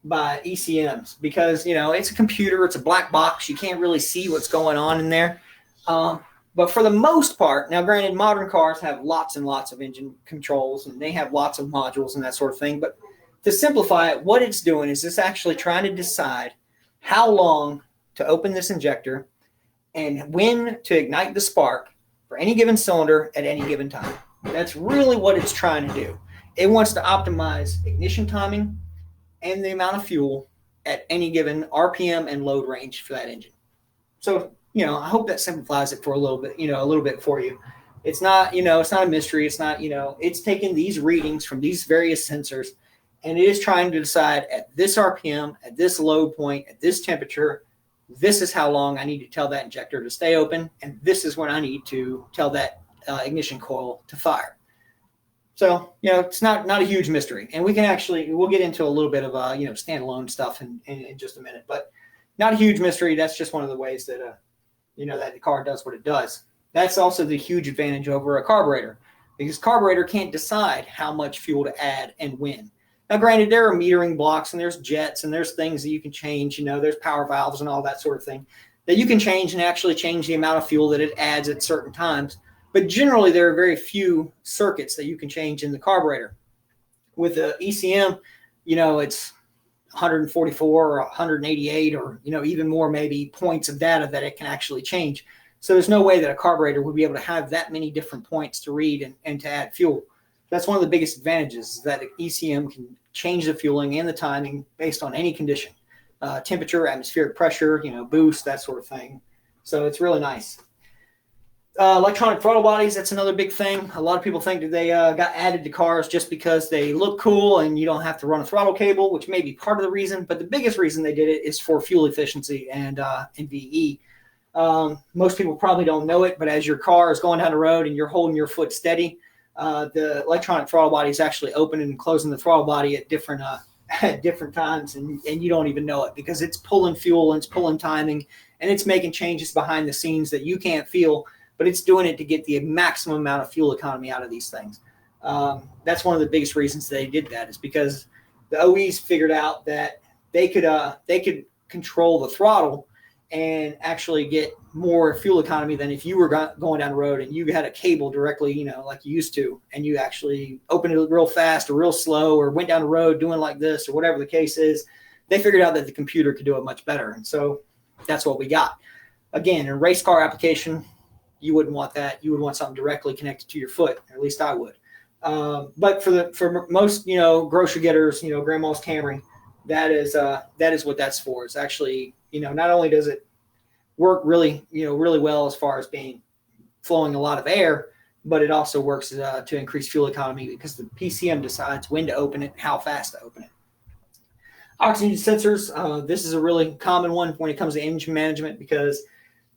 ECMs because, it's a computer, it's a black box. You can't really see what's going on in there. But for the most part, now granted, modern cars have lots and lots of engine controls and they have lots of modules and that sort of thing. But to simplify it, what it's doing is it's actually trying to decide how long to open this injector and when to ignite the spark for any given cylinder at any given time. That's really what it's trying to do. It wants to optimize ignition timing and the amount of fuel at any given RPM and load range for that engine. So, I hope that simplifies it for a little bit for you. It's not, it's not a mystery. It's not, it's taking these readings from these various sensors and it is trying to decide at this RPM, at this load point, at this temperature, this is how long I need to tell that injector to stay open. And this is when I need to tell that ignition coil to fire. So, it's not a huge mystery. And we'll get into a little bit of, standalone stuff in just a minute, but not a huge mystery. That's just one of the ways that, that the car does what it does. That's also the huge advantage over a carburetor because carburetor can't decide how much fuel to add and when. Now, granted, there are metering blocks and there's jets and there's things that you can change, there's power valves and all that sort of thing that you can change and actually change the amount of fuel that it adds at certain times. But generally, there are very few circuits that you can change in the carburetor. With the ECM, it's 144 or 188 or, even more maybe points of data that it can actually change. So there's no way that a carburetor would be able to have that many different points to read and to add fuel. That's one of the biggest advantages is that the ECM can change the fueling and the timing based on any condition, temperature, atmospheric pressure, boost, that sort of thing. So it's really nice. Electronic throttle bodies, that's another big thing. A lot of people think that they got added to cars just because they look cool and you don't have to run a throttle cable, which may be part of the reason. But the biggest reason they did it is for fuel efficiency and VE. Most people probably don't know it, but as your car is going down the road and you're holding your foot steady, the electronic throttle body is actually opening and closing the throttle body at different times, and you don't even know it because it's pulling fuel and it's pulling timing and it's making changes behind the scenes that you can't feel, but it's doing it to get the maximum amount of fuel economy out of these things. That's one of the biggest reasons they did that is because the OEs figured out that they could control the throttle and actually get more fuel economy than if you were going down the road and you had a cable directly, like you used to, and you actually opened it real fast or real slow or went down the road doing like this or whatever the case is. They figured out that the computer could do it much better. And so that's what we got. Again, in a race car application, you wouldn't want that. You would want something directly connected to your foot. At least I would. But for most, grocery getters, grandma's Camry, that is what that's for. It's actually, not only does it work really well as far as being flowing a lot of air, but it also works to increase fuel economy because the PCM decides when to open it, how fast to open it. Oxygen sensors. This is a really common one when it comes to engine management because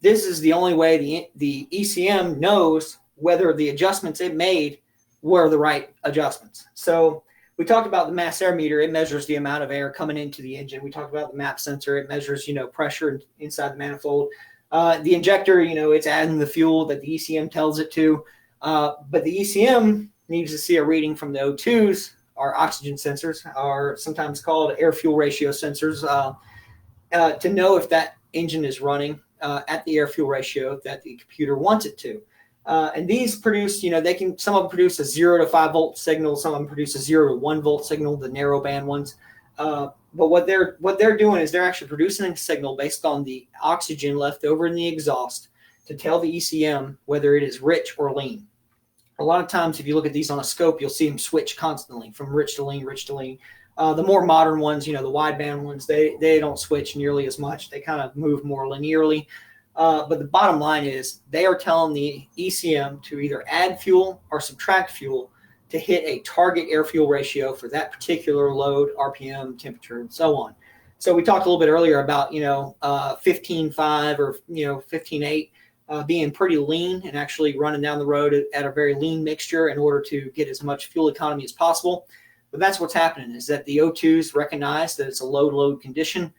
this is the only way the ECM knows whether the adjustments it made were the right adjustments. So we talked about the mass air meter. It measures the amount of air coming into the engine. We talked about the MAP sensor. It measures, pressure inside the manifold. The injector, it's adding the fuel that the ECM tells it to. But the ECM needs to see a reading from the O2s. Our oxygen sensors are sometimes called air-fuel ratio sensors to know if that engine is running at the air-fuel ratio that the computer wants it to. And these produce, some of them produce a 0 to 5 volt signal. Some of them produce a 0 to 1 volt signal, the narrow band ones. But what they're doing is they're actually producing a signal based on the oxygen left over in the exhaust to tell the ECM whether it is rich or lean. A lot of times, if you look at these on a scope, you'll see them switch constantly from rich to lean, rich to lean. The more modern ones, the wideband ones, they don't switch nearly as much. They kind of move more linearly. But the bottom line is they are telling the ECM to either add fuel or subtract fuel to hit a target air-fuel ratio for that particular load, RPM, temperature, and so on. So we talked a little bit earlier about, 15.5 or, 15.8 being pretty lean and actually running down the road at a very lean mixture in order to get as much fuel economy as possible. But that's what's happening is that the O2s recognize that it's a low-load condition.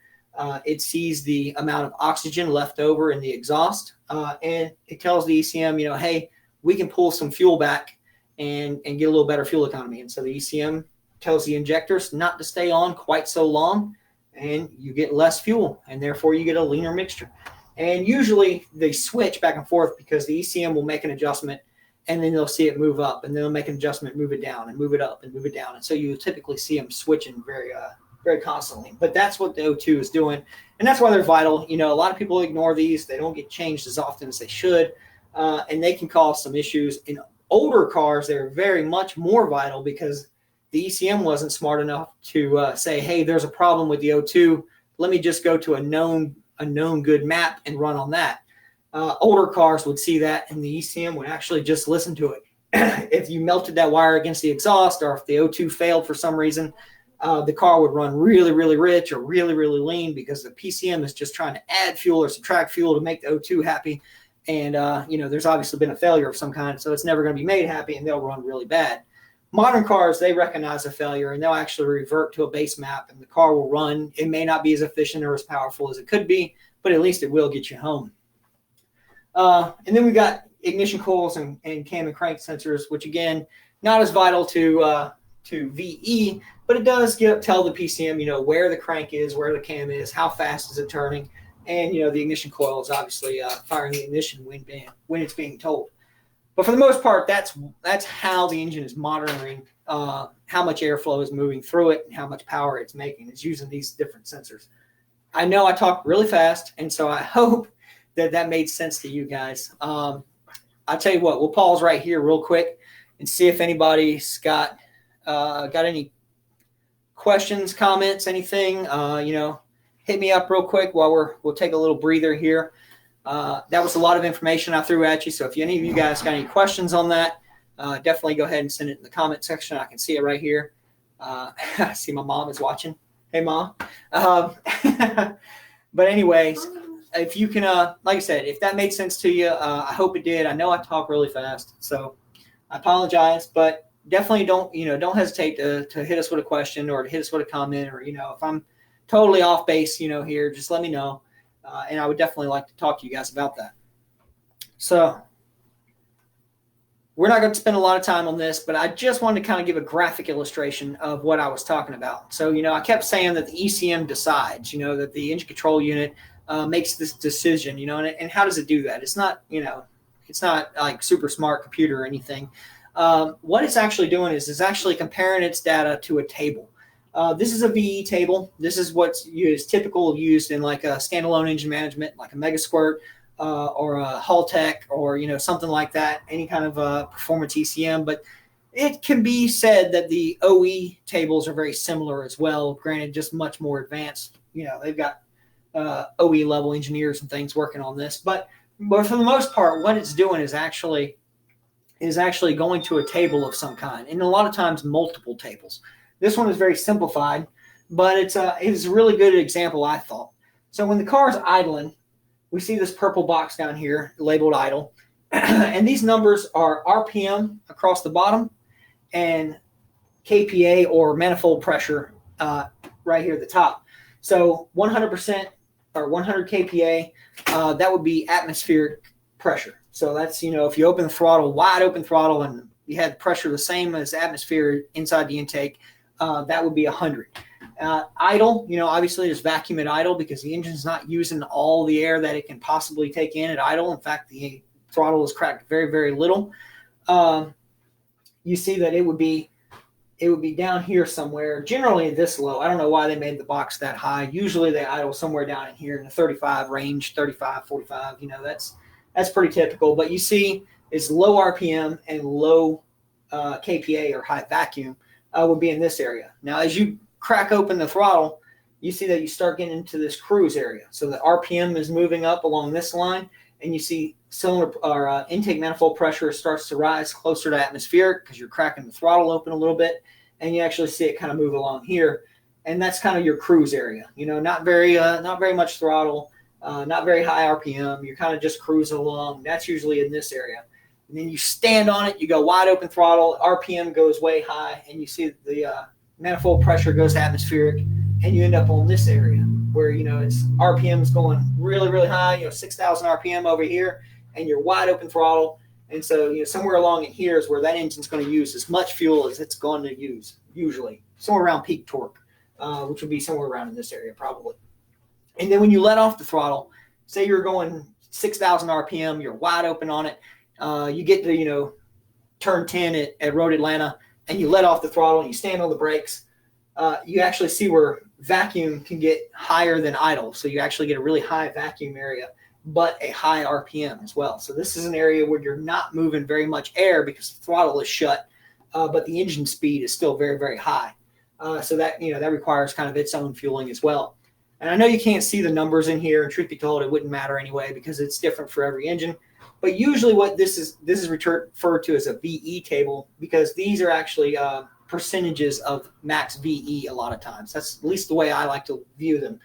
It sees the amount of oxygen left over in the exhaust, and it tells the ECM, hey, we can pull some fuel back and get a little better fuel economy. And so the ECM tells the injectors not to stay on quite so long, and you get less fuel, and therefore you get a leaner mixture. And usually they switch back and forth because the ECM will make an adjustment, and then they'll see it move up, and then they'll make an adjustment, move it down, and move it up, and move it down. And so you typically see them switching very constantly. But that's what the O2 is doing, and that's why they're vital. A lot of people ignore these. They don't get changed as often as they should, and they can cause some issues. In older cars, they're very much more vital because the ECM wasn't smart enough to say, hey, there's a problem with the O2. Let me just go to a known good map and run on that. Older cars would see that, and the ECM would actually just listen to it. If you melted that wire against the exhaust, or if the O2 failed for some reason, the car would run really, really rich or really, really lean because the PCM is just trying to add fuel or subtract fuel to make the O2 happy. And, there's obviously been a failure of some kind, so it's never going to be made happy, and they'll run really bad. Modern cars, they recognize a failure, and they'll actually revert to a base map, and the car will run. It may not be as efficient or as powerful as it could be, but at least it will get you home. And then we got ignition coils and cam and crank sensors, which again, not as vital to VE, but it does tell the PCM, where the crank is, where the cam is, how fast is it turning, and the ignition coil is obviously firing the ignition when it's being told. But for the most part, that's how the engine is monitoring how much airflow is moving through it and how much power it's making. It's using these different sensors. I know I talk really fast, and so I hope that made sense to you guys. I'll tell you what, we'll pause right here real quick and see if anybody's got any questions, comments, anything. Hit me up real quick while we'll take a little breather here. That was a lot of information I threw at you. So if any of you guys got any questions on that, definitely go ahead and send it in the comment section. I can see it right here. I see my mom is watching. Hey, Mom. But anyways, if you can, like I said, if that made sense to you, I hope it did. I know I talk really fast, so I apologize, but definitely don't hesitate to hit us with a question or to hit us with a comment, or, if I'm totally off base, here, just let me know. And I would definitely like to talk to you guys about that. So we're not going to spend a lot of time on this, but I just wanted to kind of give a graphic illustration of what I was talking about. So, I kept saying that the ECM decides, that the engine control unit makes this decision, and how does it do that? It's not, it's not like super smart computer or anything. What it's actually doing is actually comparing its data to a table. This is a VE table. This is what's used in like a standalone engine management, like a Megasquirt or a Haltech or, something like that, any kind of performance ECM. But it can be said that the OE tables are very similar as well, granted just much more advanced. They've got OE level engineers and things working on this. But for the most part, what it's doing is actually going to a table of some kind, and a lot of times multiple tables. This one is very simplified, but it's a really good example, I thought. So when the car is idling, we see this purple box down here labeled idle, and these numbers are RPM across the bottom and KPA, or manifold pressure, right here at the top. So 100% or 100 KPA, that would be atmospheric pressure. So that's, if you open the throttle, wide open throttle, and you had pressure the same as atmosphere inside the intake, that would be 100. Idle, obviously there's vacuum at idle because the engine's not using all the air that it can possibly take in at idle. In fact, the throttle is cracked very, very little. You see that it would be down here somewhere, generally this low. I don't know why they made the box that high. Usually they idle somewhere down in here in the 35 range, 35, 45. That's pretty typical. But you see it's low RPM and low KPA, or high vacuum, would be in this area. Now, as you crack open the throttle, you see that you start getting into this cruise area. So the RPM is moving up along this line, and you see cylinder or intake manifold pressure starts to rise closer to atmospheric because you're cracking the throttle open a little bit, and you actually see it kind of move along here, and that's kind of your cruise area. Not very much throttle, not very high RPM. You're kind of just cruising along. That's usually in this area. And then you stand on it, you go wide open throttle, RPM goes way high, and you see the manifold pressure goes to atmospheric, and you end up on this area where, it's RPM's going really, really high, 6,000 RPM over here, and you're wide open throttle, And so, somewhere along in here is where that engine's going to use as much fuel as it's going to use, usually, somewhere around peak torque, which would be somewhere around in this area probably. And then when you let off the throttle, say you're going 6,000 RPM, you're wide open on it, you get to, turn 10 at Road Atlanta, and you let off the throttle and you stand on the brakes, you actually see where vacuum can get higher than idle. So you actually get a really high vacuum area, but a high RPM as well. So this is an area where you're not moving very much air because the throttle is shut, but the engine speed is still very, very high. So that, that requires kind of its own fueling as well. And I know you can't see the numbers in here, and truth be told, it wouldn't matter anyway because it's different for every engine. But usually what this is referred to as a VE table, because these are actually percentages of max VE a lot of times. That's at least the way I like to view them.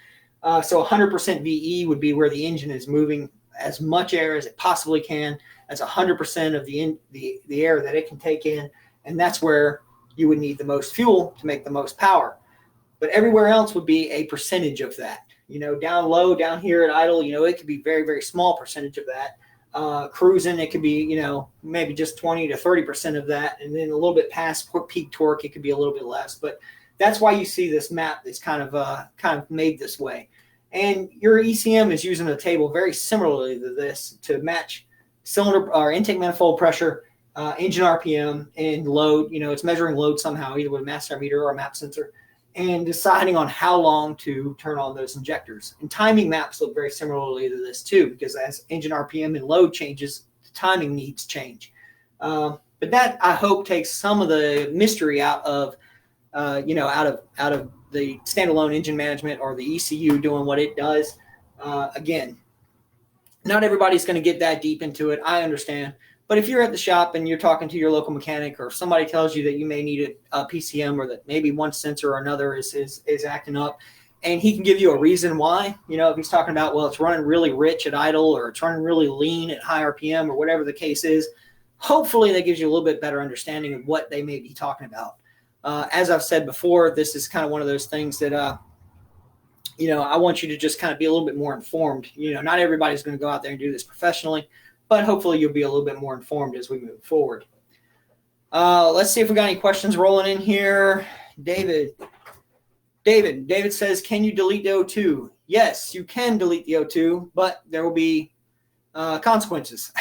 So 100% VE would be where the engine is moving as much air as it possibly can. That's 100% of the air that it can take in, and that's where you would need the most fuel to make the most power. But everywhere else would be a percentage of that. Down low, down here at idle, it could be very, very small percentage of that. Cruising, it could be, maybe just 20 to 30% of that. And then a little bit past peak torque, it could be a little bit less. But that's why you see this map that's kind of made this way. And your ECM is using a table very similarly to this to match cylinder or intake manifold pressure, engine RPM, and load. It's measuring load somehow, either with a mass meter or a map sensor, and deciding on how long to turn on those injectors. And timing maps look very similarly to this too, because as engine RPM and load changes, the timing needs change. But that, I hope, takes some of the mystery out of the standalone engine management or the ECU doing what it does. Again, not everybody's going to get that deep into it. I understand. But if you're at the shop and you're talking to your local mechanic, or if somebody tells you that you may need a PCM, or that maybe one sensor or another is acting up, and he can give you a reason why, if he's talking about, well, it's running really rich at idle, or it's running really lean at high RPM, or whatever the case is, hopefully that gives you a little bit better understanding of what they may be talking about. As I've said before, this is kind of one of those things that, I want you to just kind of be a little bit more informed. Not everybody's going to go out there and do this professionally, but hopefully you'll be a little bit more informed as we move forward. Let's see if we got any questions rolling in here. David says, can you delete the O2? Yes, you can delete the O2, but there will be consequences.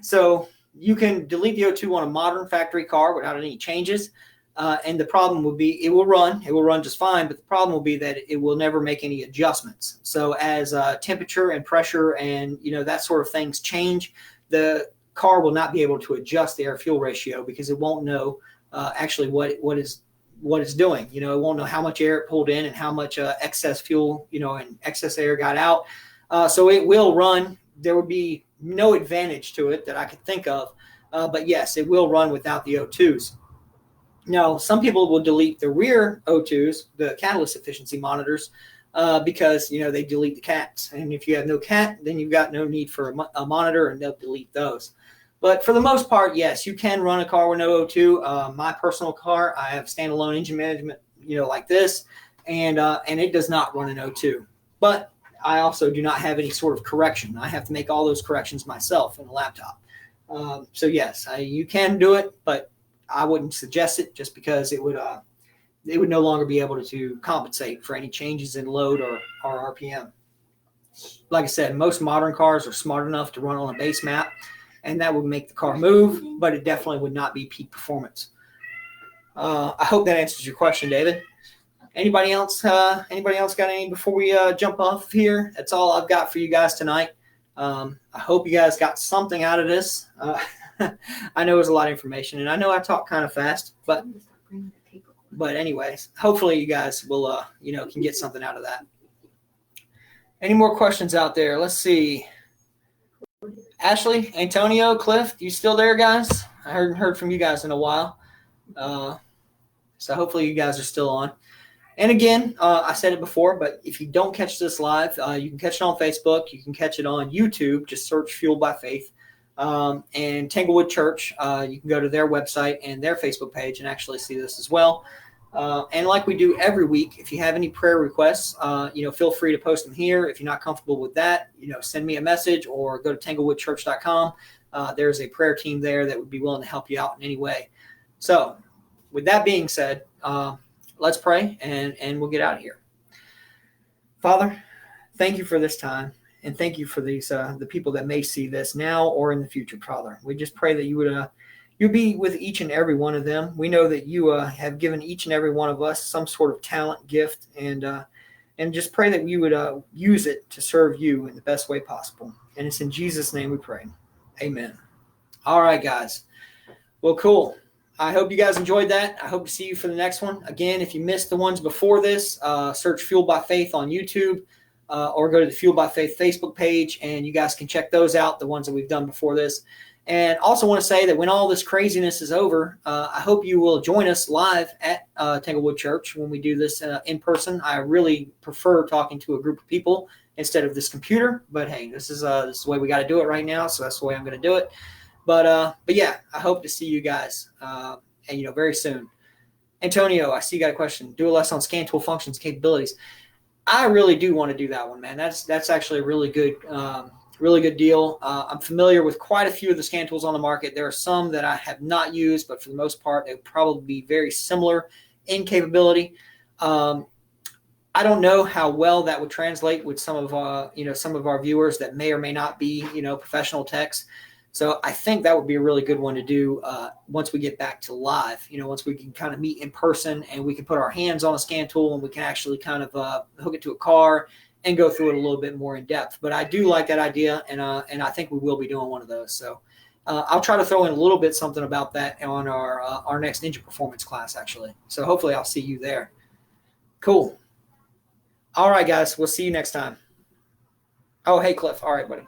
So you can delete the O2 on a modern factory car without any changes. And the problem will be it will run just fine, but the problem will be that it will never make any adjustments. So as temperature and pressure and that sort of things change, the car will not be able to adjust the air fuel ratio because it won't know actually what it's doing. It won't know how much air it pulled in and how much excess fuel and excess air got out. So it will run. There would be no advantage to it that I could think of, but yes, it will run without the O2s. Now, some people will delete the rear O2s, the catalyst efficiency monitors, because, they delete the cats. And if you have no cat, then you've got no need for a monitor, and they'll delete those. But for the most part, yes, you can run a car with no O2. My personal car, I have standalone engine management, like this, and it does not run an O2. But I also do not have any sort of correction. I have to make all those corrections myself in the laptop. So yes, you can do it, but I wouldn't suggest it just because it would no longer be able to compensate for any changes in load or RPM. Like I said, most modern cars are smart enough to run on a base map, and that would make the car move, but it definitely would not be peak performance. I hope that answers your question, David. Anybody else got any before we jump off here? That's all I've got for you guys tonight. I hope you guys got something out of this. I know it was a lot of information, and I know I talk kind of fast, but anyways, hopefully you guys will, can get something out of that. Any more questions out there? Let's see. Ashley, Antonio, Cliff, you still there, guys? I heard from you guys in a while. So hopefully you guys are still on. And again, I said it before, but if you don't catch this live, you can catch it on Facebook. You can catch it on YouTube. Just search Fueled by Faith. And Tanglewood Church, you can go to their website and their Facebook page and actually see this as well. And like we do every week, if you have any prayer requests, feel free to post them here. If you're not comfortable with that, send me a message or go to tanglewoodchurch.com. there's a prayer team there that would be willing to help you out in any way. So with that being said, let's pray and we'll get out of here. Father, thank you for this time. And thank you for these the people that may see this now or in the future, Father. We just pray that you would you'd be with each and every one of them. We know that you have given each and every one of us some sort of talent, gift, and just pray that you would use it to serve you in the best way possible. And it's in Jesus' name we pray. Amen. All right, guys. Well, cool. I hope you guys enjoyed that. I hope to see you for the next one. Again, if you missed the ones before this, search Fueled by Faith on YouTube. Or go to the Fueled by Faith Facebook page, and you guys can check those out, the ones that we've done before this. And also want to say that when all this craziness is over, I hope you will join us live at Tanglewood Church when we do this in person. I really prefer talking to a group of people instead of this computer. But hey, this is the way we got to do it right now, so that's the way I'm going to do it. But yeah, I hope to see you guys, and very soon. Antonio, I see you got a question. Do a lesson on scan tool functions, capabilities. I really do want to do that one, man. That's actually a really good deal. I'm familiar with quite a few of the scan tools on the market. There are some that I have not used, but for the most part, they would probably be very similar in capability. I don't know how well that would translate with some of our viewers that may or may not be professional techs. So I think that would be a really good one to do once we get back to live, once we can kind of meet in person and we can put our hands on a scan tool and we can actually kind of hook it to a car and go through it a little bit more in depth. But I do like that idea, and I think we will be doing one of those. So I'll try to throw in a little bit something about that on our next Ninja Performance class, actually. So hopefully I'll see you there. Cool. All right, guys. We'll see you next time. Oh, hey, Cliff. All right, buddy.